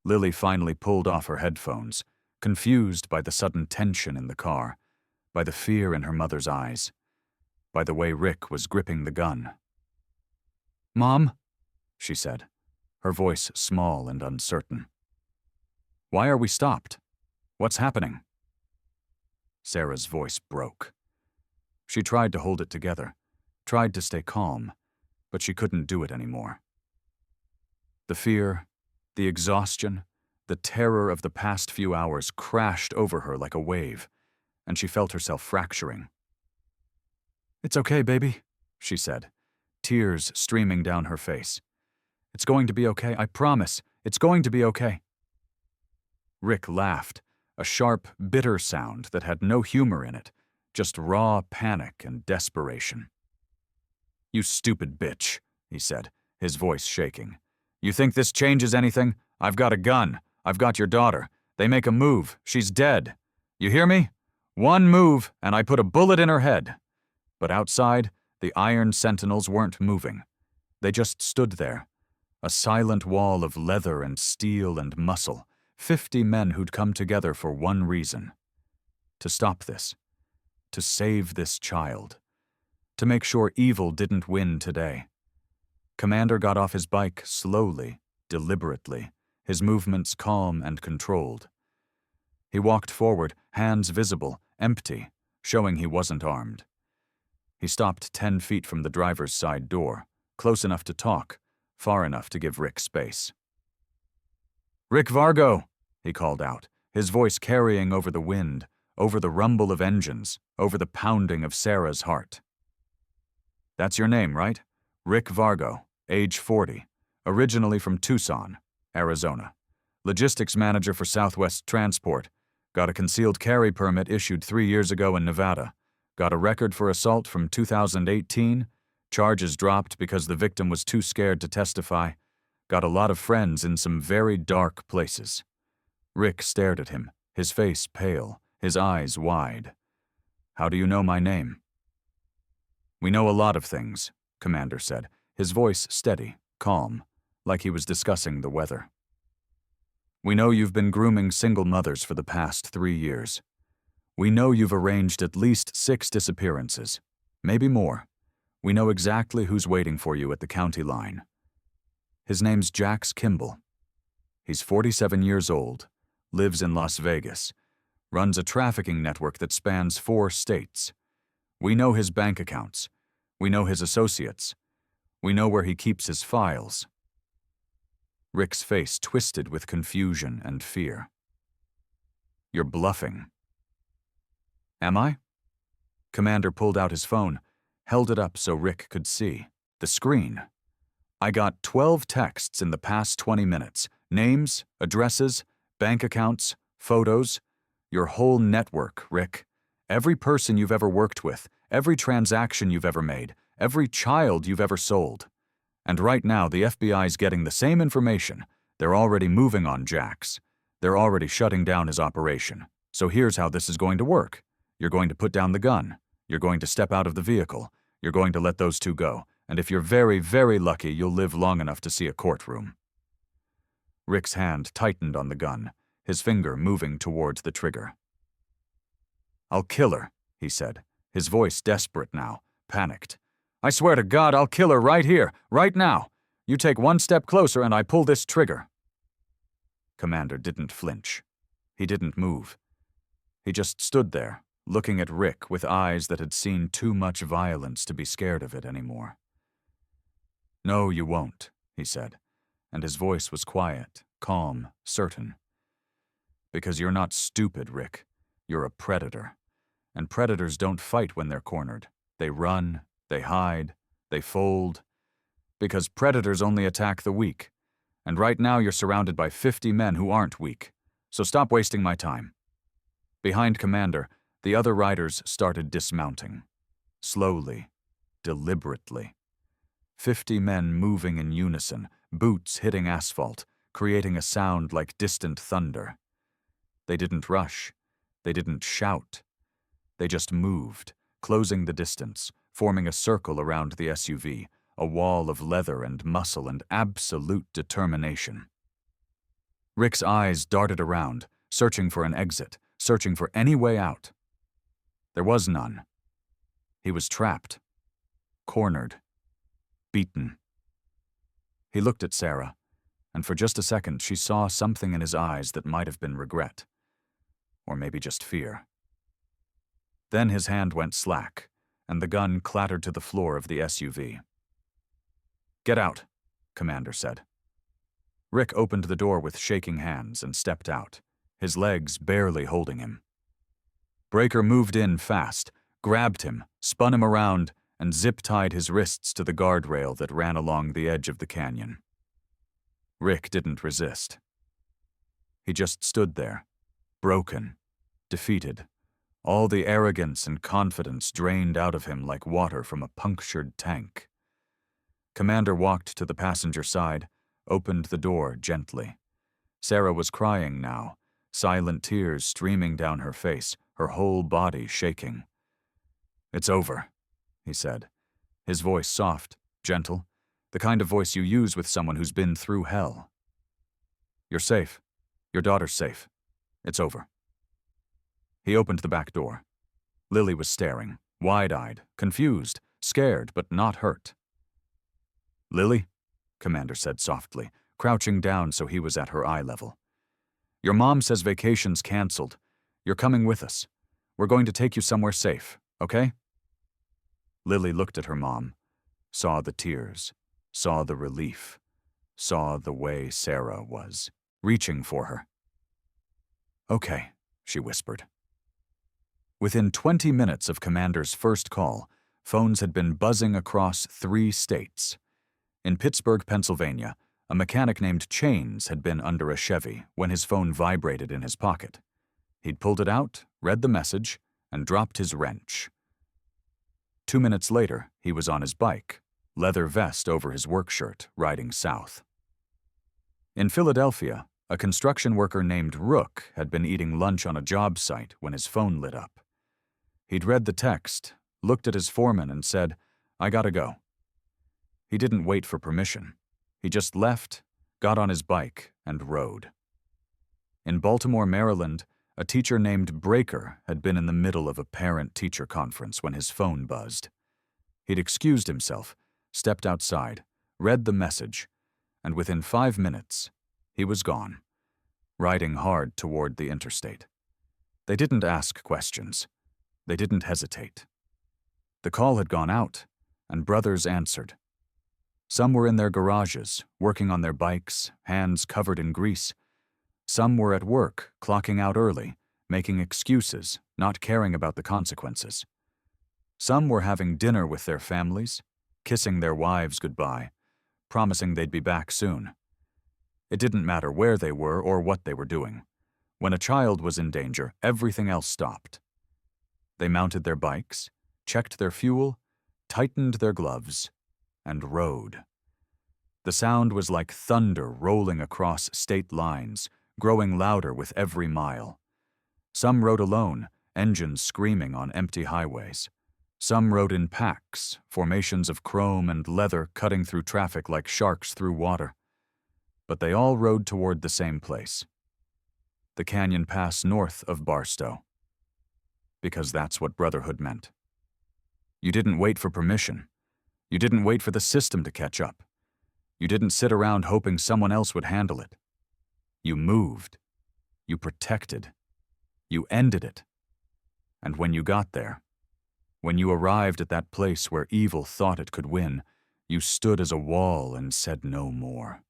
Lily finally pulled off her headphones, confused by the sudden tension in the car, by the fear in her mother's eyes, by the way Rick was gripping the gun. Mom, she said, her voice small and uncertain. Why are we stopped? What's happening? Sarah's voice broke. She tried to hold it together, tried to stay calm, but she couldn't do it anymore. The fear, the exhaustion, the terror of the past few hours crashed over her like a wave, and she felt herself fracturing. "It's okay, baby," she said, tears streaming down her face. "It's going to be okay, I promise. It's going to be okay." Rick laughed, a sharp, bitter sound that had no humor in it, just raw panic and desperation. "You stupid bitch," he said, his voice shaking. "You think this changes anything? I've got a gun. I've got your daughter. They make a move. She's dead. You hear me? One move, and I put a bullet in her head." But outside, the iron sentinels weren't moving. They just stood there, a silent wall of leather and steel and muscle, 50 men who'd come together for one reason: to stop this, to save this child, to make sure evil didn't win today. Commander got off his bike slowly, deliberately, his movements calm and controlled. He walked forward, hands visible, empty, showing he wasn't armed. He stopped 10 feet from the driver's side door, close enough to talk, far enough to give Rick space. "Rick Vargo," he called out, his voice carrying over the wind, over the rumble of engines, over the pounding of Sarah's heart. "That's your name, right? Rick Vargo, age 40, originally from Tucson, Arizona. Logistics manager for Southwest Transport. Got a concealed carry permit issued 3 years ago in Nevada. Got a record for assault from 2018. Charges dropped because the victim was too scared to testify. Got a lot of friends in some very dark places." Rick stared at him, his face pale, his eyes wide. "How do you know my name?" "We know a lot of things," Commander said, his voice steady, calm, like he was discussing the weather. "We know you've been grooming single mothers for the past 3 years. We know you've arranged at least 6 disappearances, maybe more. We know exactly who's waiting for you at the county line. His name's Jax Kimball. He's 47 years old, lives in Las Vegas, runs a trafficking network that spans 4 states. We know his bank accounts. We know his associates. We know where he keeps his files." Rick's face twisted with confusion and fear. "You're bluffing." "Am I?" Commander pulled out his phone, held it up so Rick could see. The screen. "I got 12 texts in the past 20 minutes. Names, addresses, bank accounts, photos. Your whole network, Rick. Every person you've ever worked with, every transaction you've ever made, every child you've ever sold. And right now, the FBI's getting the same information. They're already moving on Jax. They're already shutting down his operation. So here's how this is going to work. You're going to put down the gun. You're going to step out of the vehicle. You're going to let those 2 go. And if you're very, very lucky, you'll live long enough to see a courtroom." Rick's hand tightened on the gun, his finger moving towards the trigger. "I'll kill her," he said, his voice desperate now, panicked. "I swear to God, I'll kill her right here, right now. You take 1 step closer and I pull this trigger." Commander didn't flinch. He didn't move. He just stood there, looking at Rick with eyes that had seen too much violence to be scared of it anymore. "No, you won't," he said, and his voice was quiet, calm, certain. "Because you're not stupid, Rick. You're a predator. And predators don't fight when they're cornered. They run, they hide, they fold. Because predators only attack the weak. And right now you're surrounded by 50 men who aren't weak. So stop wasting my time." Behind Commander, the other riders started dismounting. Slowly, deliberately. 50 men moving in unison, boots hitting asphalt, creating a sound like distant thunder. They didn't rush. They didn't shout. They just moved, closing the distance, forming a circle around the SUV, a wall of leather and muscle and absolute determination. Rick's eyes darted around, searching for an exit, searching for any way out. There was none. He was trapped, cornered, beaten. He looked at Sarah, and for just a second she saw something in his eyes that might have been regret, or maybe just fear. Then his hand went slack, and the gun clattered to the floor of the SUV. "Get out," Commander said. Rick opened the door with shaking hands and stepped out, his legs barely holding him. Breaker moved in fast, grabbed him, spun him around, and zip-tied his wrists to the guardrail that ran along the edge of the canyon. Rick didn't resist. He just stood there, broken, defeated, all the arrogance and confidence drained out of him like water from a punctured tank. Commander walked to the passenger side, opened the door gently. Sarah was crying now, silent tears streaming down her face, her whole body shaking. "It's over," he said, his voice soft, gentle, the kind of voice you use with someone who's been through hell. "You're safe. Your daughter's safe. It's over." He opened the back door. Lily was staring, wide-eyed, confused, scared, but not hurt. "Lily," Commander said softly, crouching down so he was at her eye level. "Your mom says vacation's canceled. You're coming with us. We're going to take you somewhere safe, okay?" Lily looked at her mom, saw the tears, saw the relief, saw the way Sarah was, reaching for her. "Okay," she whispered. Within 20 minutes of Commander's first call, phones had been buzzing across 3 states. In Pittsburgh, Pennsylvania, a mechanic named Chains had been under a Chevy when his phone vibrated in his pocket. He'd pulled it out, read the message, and dropped his wrench. 2 minutes later, he was on his bike, leather vest over his work shirt, riding south. In Philadelphia, a construction worker named Rook had been eating lunch on a job site when his phone lit up. He'd read the text, looked at his foreman, and said, "I gotta go." He didn't wait for permission. He just left, got on his bike, and rode. In Baltimore, Maryland, a teacher named Breaker had been in the middle of a parent-teacher conference when his phone buzzed. He'd excused himself, stepped outside, read the message, and within 5 minutes, he was gone, riding hard toward the interstate. They didn't ask questions. They didn't hesitate. The call had gone out, and brothers answered. Some were in their garages, working on their bikes, hands covered in grease. Some were at work, clocking out early, making excuses, not caring about the consequences. Some were having dinner with their families, kissing their wives goodbye, promising they'd be back soon. It didn't matter where they were or what they were doing. When a child was in danger, everything else stopped. They mounted their bikes, checked their fuel, tightened their gloves, and rode. The sound was like thunder rolling across state lines, growing louder with every mile. Some rode alone, engines screaming on empty highways. Some rode in packs, formations of chrome and leather cutting through traffic like sharks through water. But they all rode toward the same place. The canyon pass north of Barstow. Because that's what brotherhood meant. You didn't wait for permission. You didn't wait for the system to catch up. You didn't sit around hoping someone else would handle it. You moved. You protected. You ended it. And when you got there, when you arrived at that place where evil thought it could win, you stood as a wall and said no more.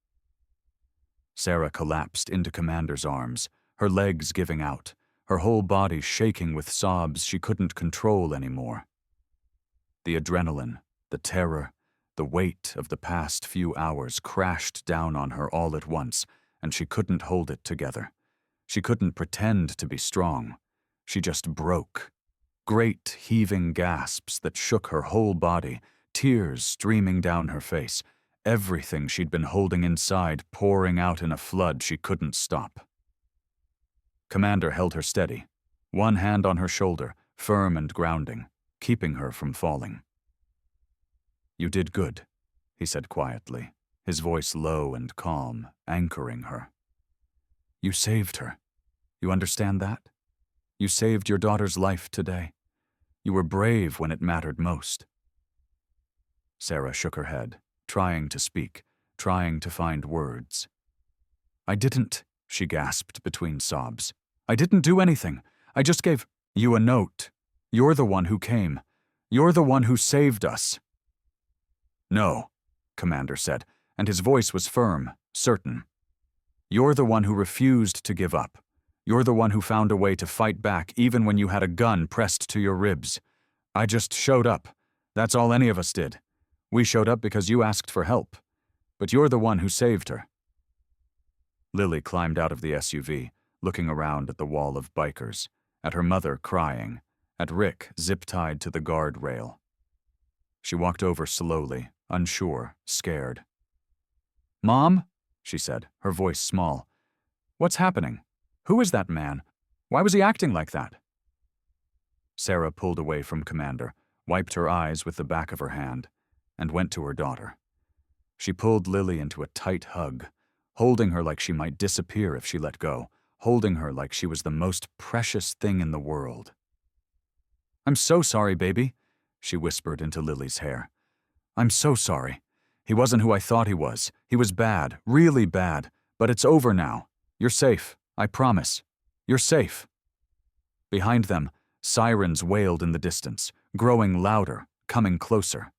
Sarah collapsed into Commander's arms, her legs giving out, her whole body shaking with sobs she couldn't control anymore. The adrenaline, the terror, the weight of the past few hours crashed down on her all at once, and she couldn't hold it together. She couldn't pretend to be strong. She just broke. Great heaving gasps that shook her whole body, tears streaming down her face, everything she'd been holding inside pouring out in a flood she couldn't stop. Commander held her steady, one hand on her shoulder, firm and grounding, keeping her from falling. "You did good," he said quietly, his voice low and calm, anchoring her. "You saved her. You understand that? You saved your daughter's life today. You were brave when it mattered most." Sarah shook her head, trying to speak, trying to find words. "I didn't," she gasped between sobs. "I didn't do anything. I just gave you a note. You're the one who came. You're the one who saved us." "No," Commander said, and his voice was firm, certain. "You're the one who refused to give up. You're the one who found a way to fight back even when you had a gun pressed to your ribs. I just showed up. That's all any of us did. We showed up because you asked for help. But you're the one who saved her." Lily climbed out of the SUV, looking around at the wall of bikers, at her mother crying, at Rick zip-tied to the guardrail. She walked over slowly, unsure, scared. "Mom?" she said, her voice small. "What's happening? Who is that man? Why was he acting like that?" Sarah pulled away from Commander, wiped her eyes with the back of her hand, and went to her daughter. She pulled Lily into a tight hug, holding her like she might disappear if she let go, holding her like she was the most precious thing in the world. "I'm so sorry, baby," she whispered into Lily's hair. "I'm so sorry. He wasn't who I thought he was. He was bad, really bad, but it's over now. You're safe, I promise. You're safe." Behind them, sirens wailed in the distance, growing louder, coming closer.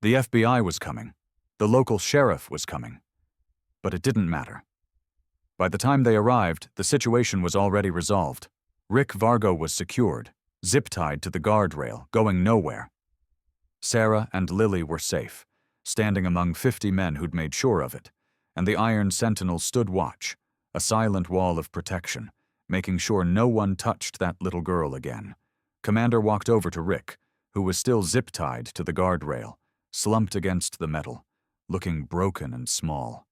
The FBI was coming. The local sheriff was coming. But it didn't matter. By the time they arrived, the situation was already resolved. Rick Vargo was secured, zip-tied to the guardrail, going nowhere. Sarah and Lily were safe, standing among 50 men who'd made sure of it, and the iron Sentinels stood watch, a silent wall of protection, making sure no one touched that little girl again. Commander walked over to Rick, who was still zip-tied to the guardrail, slumped against the metal, looking broken and small.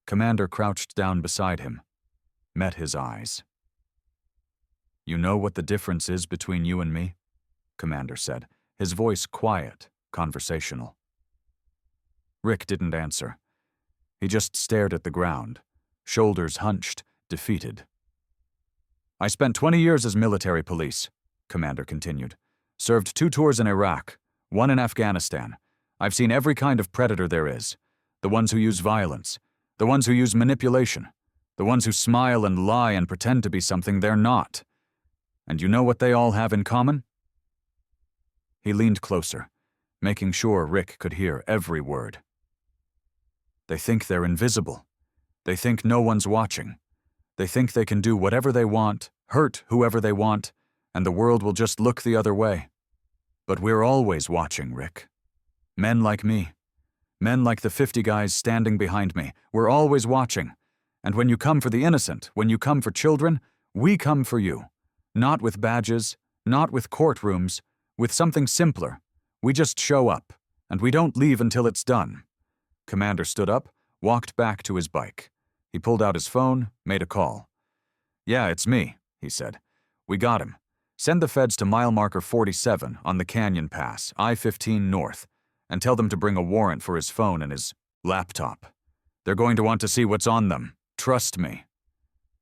Commander crouched down beside him, met his eyes. "You know what the difference is between you and me?" Commander said, his voice quiet, conversational. Rick didn't answer. He just stared at the ground, shoulders hunched, defeated. "I spent 20 years as military police," Commander continued. "Served 2 tours in Iraq, 1 in Afghanistan. I've seen every kind of predator there is. The ones who use violence, the ones who use manipulation, the ones who smile and lie and pretend to be something they're not. And you know what they all have in common?" He leaned closer, making sure Rick could hear every word. "They think they're invisible. They think no one's watching. They think they can do whatever they want, hurt whoever they want, and the world will just look the other way. But we're always watching, Rick. Men like me. Men like the 50 guys standing behind me. We're always watching. And when you come for the innocent, when you come for children, we come for you. Not with badges, not with courtrooms, with something simpler. We just show up, and we don't leave until it's done." Commander stood up, walked back to his bike. He pulled out his phone, made a call. "Yeah, it's me," he said. "We got him. Send the feds to mile marker 47 on the Canyon Pass, I-15 North, and tell them to bring a warrant for his phone and his laptop. They're going to want to see what's on them. Trust me."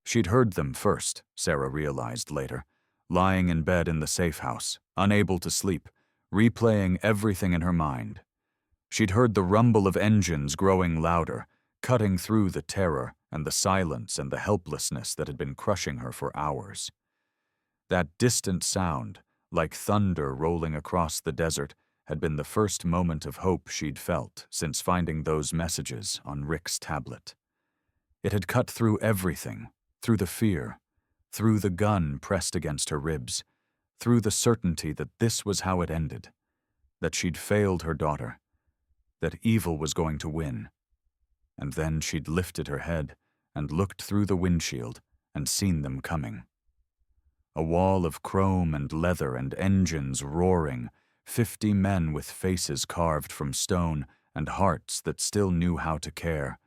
She'd heard them first, Sarah realized later, lying in bed in the safe house, unable to sleep, replaying everything in her mind. She'd heard the rumble of engines growing louder, cutting through the terror and the silence and the helplessness that had been crushing her for hours. That distant sound, like thunder rolling across the desert, had been the first moment of hope she'd felt since finding those messages on Rick's tablet. It had cut through everything, through the fear, through the gun pressed against her ribs, through the certainty that this was how it ended, that she'd failed her daughter, that evil was going to win. And then she'd lifted her head and looked through the windshield and seen them coming. A wall of chrome and leather and engines roaring, 50 men with faces carved from stone and hearts that still knew how to care,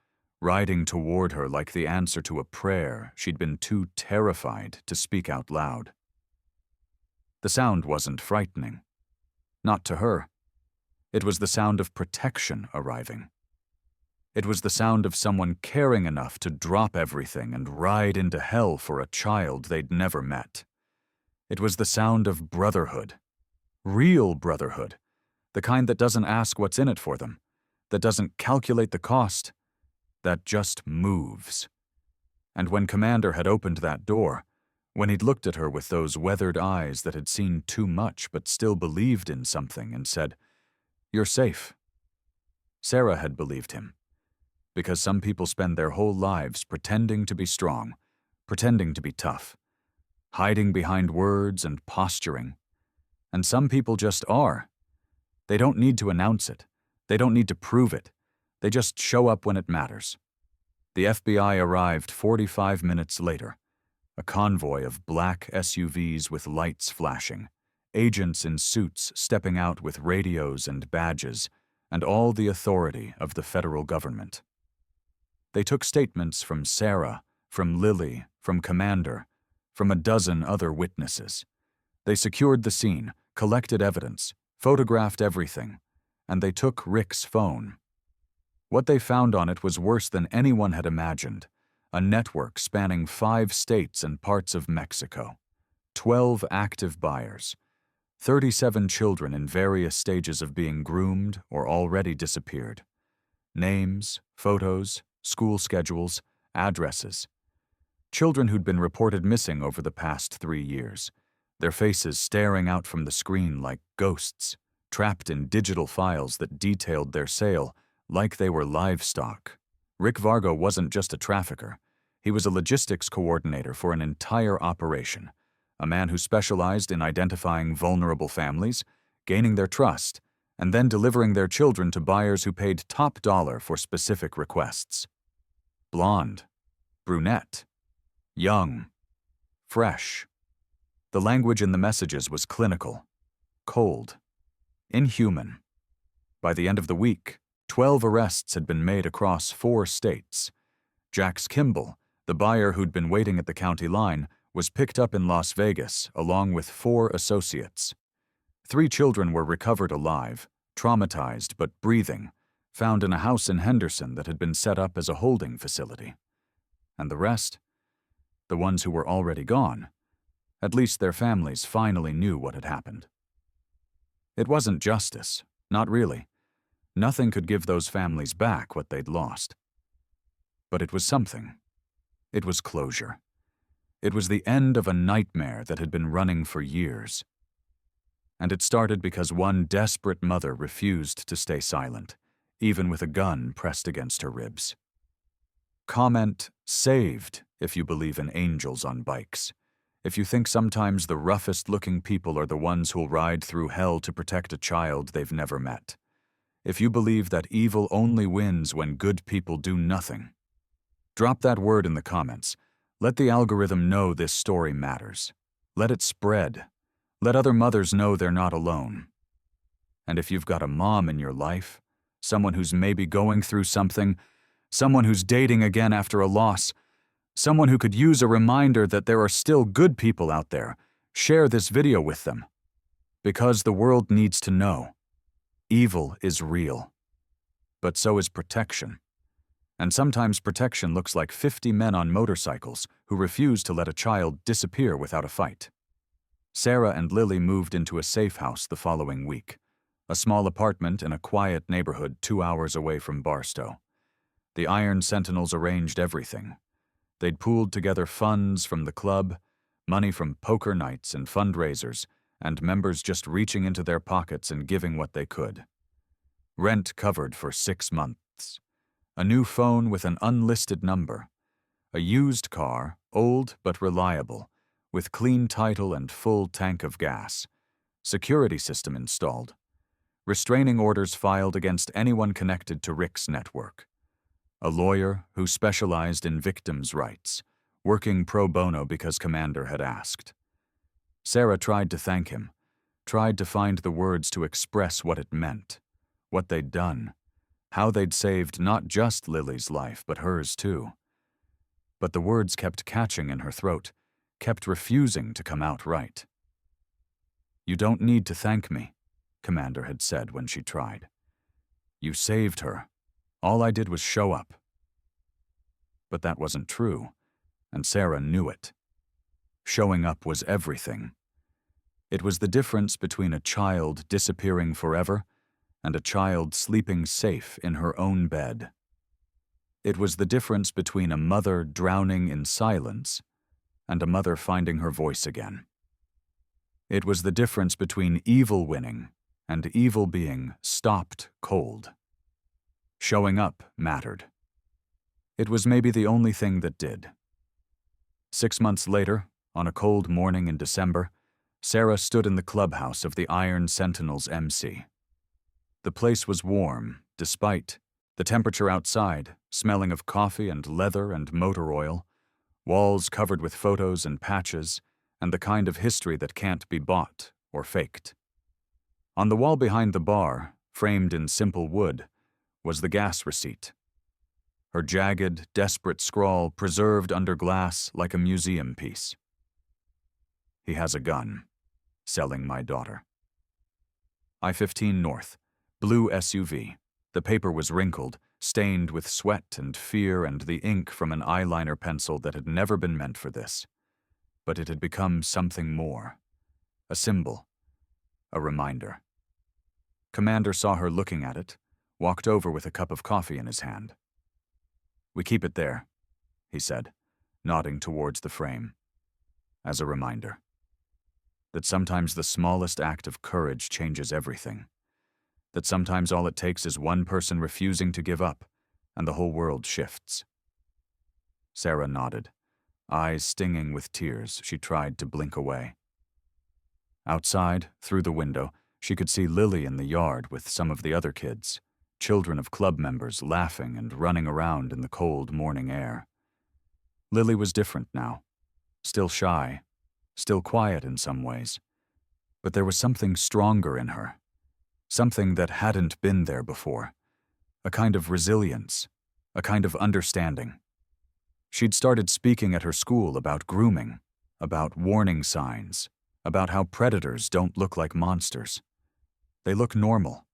riding toward her like the answer to a prayer she'd been too terrified to speak out loud. The sound wasn't frightening. Not to her. It was the sound of protection arriving. It was the sound of someone caring enough to drop everything and ride into hell for a child they'd never met. It was the sound of brotherhood. Real brotherhood. The kind that doesn't ask what's in it for them, that doesn't calculate the cost, that just moves. And when Commander had opened that door, When he'd looked at her with those weathered eyes that had seen too much but still believed in something and said, "You're safe." Sarah had believed him, because some people spend their whole lives pretending to be strong, pretending to be tough, hiding behind words and posturing. And some people just are. They don't need to announce it. They don't need to prove it. They just show up when it matters. The FBI arrived 45 minutes later, a convoy of black SUVs with lights flashing, agents in suits stepping out with radios and badges, and all the authority of the federal government. They took statements from Sarah, from Lily, from Commander, from a dozen other witnesses. They secured the scene, collected evidence, photographed everything, and they took Rick's phone. What they found on it was worse than anyone had imagined: a network spanning 5 states and parts of Mexico, 12 active buyers, 37 children in various stages of being groomed or already disappeared. Names, photos, school schedules, addresses. Children who'd been reported missing over the past 3 years, their faces staring out from the screen like ghosts, trapped in digital files that detailed their sale like they were livestock. Rick Vargo wasn't just a trafficker. He was a logistics coordinator for an entire operation, a man who specialized in identifying vulnerable families, gaining their trust, and then delivering their children to buyers who paid top dollar for specific requests. Blonde, brunette, young, fresh. The language in the messages was clinical, cold, inhuman. By the end of the week, 12 arrests had been made across 4 states. Jax Kimball, the buyer who'd been waiting at the county line, was picked up in Las Vegas along with 4 associates. 3 children were recovered alive, traumatized but breathing, found in a house in Henderson that had been set up as a holding facility. And the rest? The ones who were already gone. At least their families finally knew what had happened. It wasn't justice, not really. Nothing could give those families back what they'd lost. But it was something. It was closure. It was the end of a nightmare that had been running for years. And it started because one desperate mother refused to stay silent, even with a gun pressed against her ribs. Comment "saved" if you believe in angels on bikes. If you think sometimes the roughest-looking people are the ones who'll ride through hell to protect a child they've never met. If you believe that evil only wins when good people do nothing. Drop that word in the comments. Let the algorithm know this story matters. Let it spread. Let other mothers know they're not alone. And if you've got a mom in your life, someone who's maybe going through something, someone who's dating again after a loss, someone who could use a reminder that there are still good people out there, share this video with them. Because the world needs to know. Evil is real. But so is protection. And sometimes protection looks like 50 men on motorcycles who refuse to let a child disappear without a fight. Sarah and Lily moved into a safe house the following week, a small apartment in a quiet neighborhood 2 hours away from Barstow. The Iron Sentinels arranged everything. They'd pooled together funds from the club, money from poker nights and fundraisers, and members just reaching into their pockets and giving what they could. Rent covered for 6 months. A new phone with an unlisted number. A used car, old but reliable, with clean title and full tank of gas. Security system installed. Restraining orders filed against anyone connected to Rick's network. A lawyer who specialized in victims' rights, working pro bono because Commander had asked. Sarah tried to thank him, tried to find the words to express what it meant, what they'd done, how they'd saved not just Lily's life, but hers too. But the words kept catching in her throat, kept refusing to come out right. "You don't need to thank me," Commander had said when she tried. "You saved her. All I did was show up." But that wasn't true, and Sarah knew it. Showing up was everything. It was the difference between a child disappearing forever and a child sleeping safe in her own bed. It was the difference between a mother drowning in silence and a mother finding her voice again. It was the difference between evil winning and evil being stopped cold. Showing up mattered. It was maybe the only thing that did. 6 months later, on a cold morning in December, Sarah stood in the clubhouse of the Iron Sentinels MC. The place was warm, despite the temperature outside, smelling of coffee and leather and motor oil, walls covered with photos and patches, and the kind of history that can't be bought or faked. On the wall behind the bar, framed in simple wood, was the gas receipt. Her jagged, desperate scrawl preserved under glass like a museum piece. He has a gun. Selling my daughter. I-15 North. Blue SUV. The paper was wrinkled, stained with sweat and fear and the ink from an eyeliner pencil that had never been meant for this. But it had become something more. A symbol. A reminder. Commander saw her looking at it, walked over with a cup of coffee in his hand. "We keep it there," he said, nodding towards the frame. As a reminder. That sometimes the smallest act of courage changes everything. That sometimes all it takes is one person refusing to give up, and the whole world shifts. Sarah nodded. Eyes stinging with tears, she tried to blink away. Outside, through the window, she could see Lily in the yard with some of the other kids, children of club members laughing and running around in the cold morning air. Lily was different now, still shy, still quiet in some ways, but there was something stronger in her, something that hadn't been there before, a kind of resilience, a kind of understanding. She'd started speaking at her school about grooming, about warning signs, about how predators don't look like monsters. They look normal.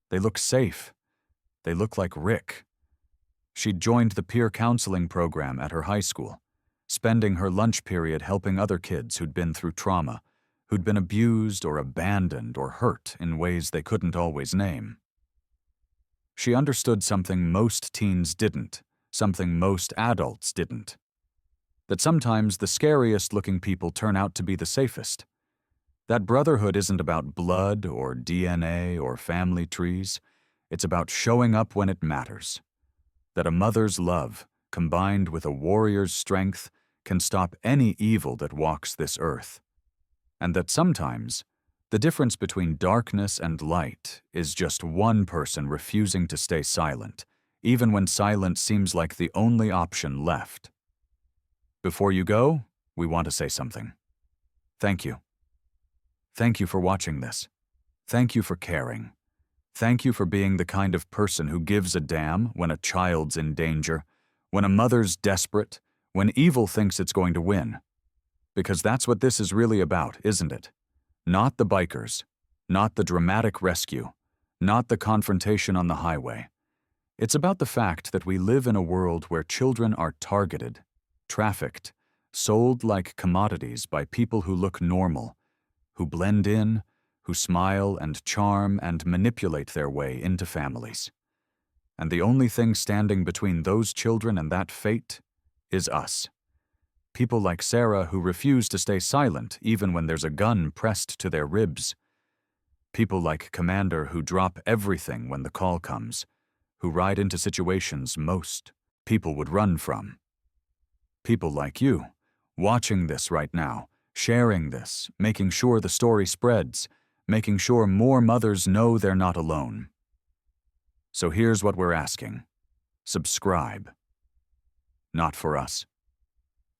They look safe. They look like Rick. She'd joined the peer counseling program at her high school, spending her lunch period helping other kids who'd been through trauma, who'd been abused or abandoned or hurt in ways they couldn't always name. She understood something most teens didn't, something most adults didn't. That sometimes the scariest-looking people turn out to be the safest. That brotherhood isn't about blood or DNA or family trees. It's about showing up when it matters. That a mother's love, combined with a warrior's strength, can stop any evil that walks this earth. And that sometimes, the difference between darkness and light is just one person refusing to stay silent, even when silence seems like the only option left. Before you go, we want to say something. Thank you. Thank you for watching this. Thank you for caring. Thank you for being the kind of person who gives a damn when a child's in danger, when a mother's desperate, when evil thinks it's going to win. Because that's what this is really about, isn't it? Not the bikers, not the dramatic rescue, not the confrontation on the highway. It's about the fact that we live in a world where children are targeted, trafficked, sold like commodities by people who look normal, who blend in, who smile and charm and manipulate their way into families. And the only thing standing between those children and that fate is us. People like Sarah who refuse to stay silent even when there's a gun pressed to their ribs. People like Commander who drop everything when the call comes, who ride into situations most people would run from. People like you, watching this right now, sharing this, making sure the story spreads, making sure more mothers know they're not alone. So here's what we're asking. Subscribe. Not for us.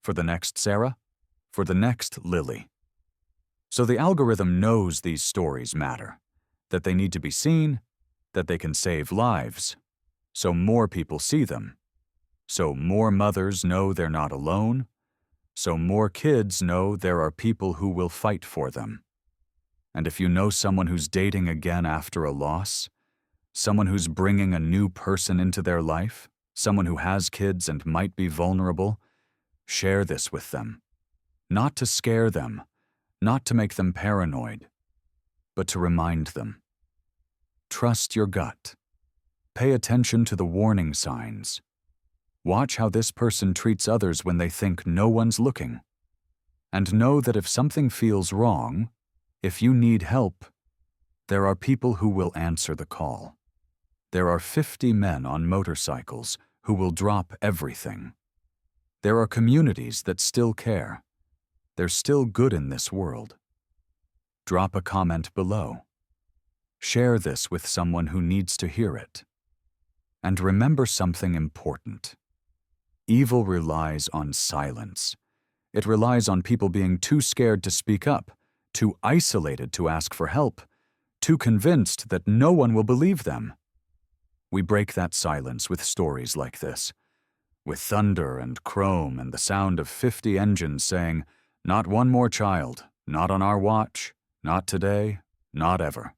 For the next Sarah? For the next Lily. So the algorithm knows these stories matter, that they need to be seen, that they can save lives, so more people see them, so more mothers know they're not alone, so more kids know there are people who will fight for them. And if you know someone who's dating again after a loss, someone who's bringing a new person into their life, someone who has kids and might be vulnerable, share this with them. Not to scare them, not to make them paranoid, but to remind them. Trust your gut. Pay attention to the warning signs. Watch how this person treats others when they think no one's looking. And know that if something feels wrong, if you need help, there are people who will answer the call. There are 50 men on motorcycles who will drop everything. There are communities that still care. There's still good in this world. Drop a comment below. Share this with someone who needs to hear it. And remember something important. Evil relies on silence. It relies on people being too scared to speak up, too isolated to ask for help, too convinced that no one will believe them. We break that silence with stories like this, with thunder and chrome and the sound of 50 engines saying, "Not one more child, not on our watch, not today, not ever."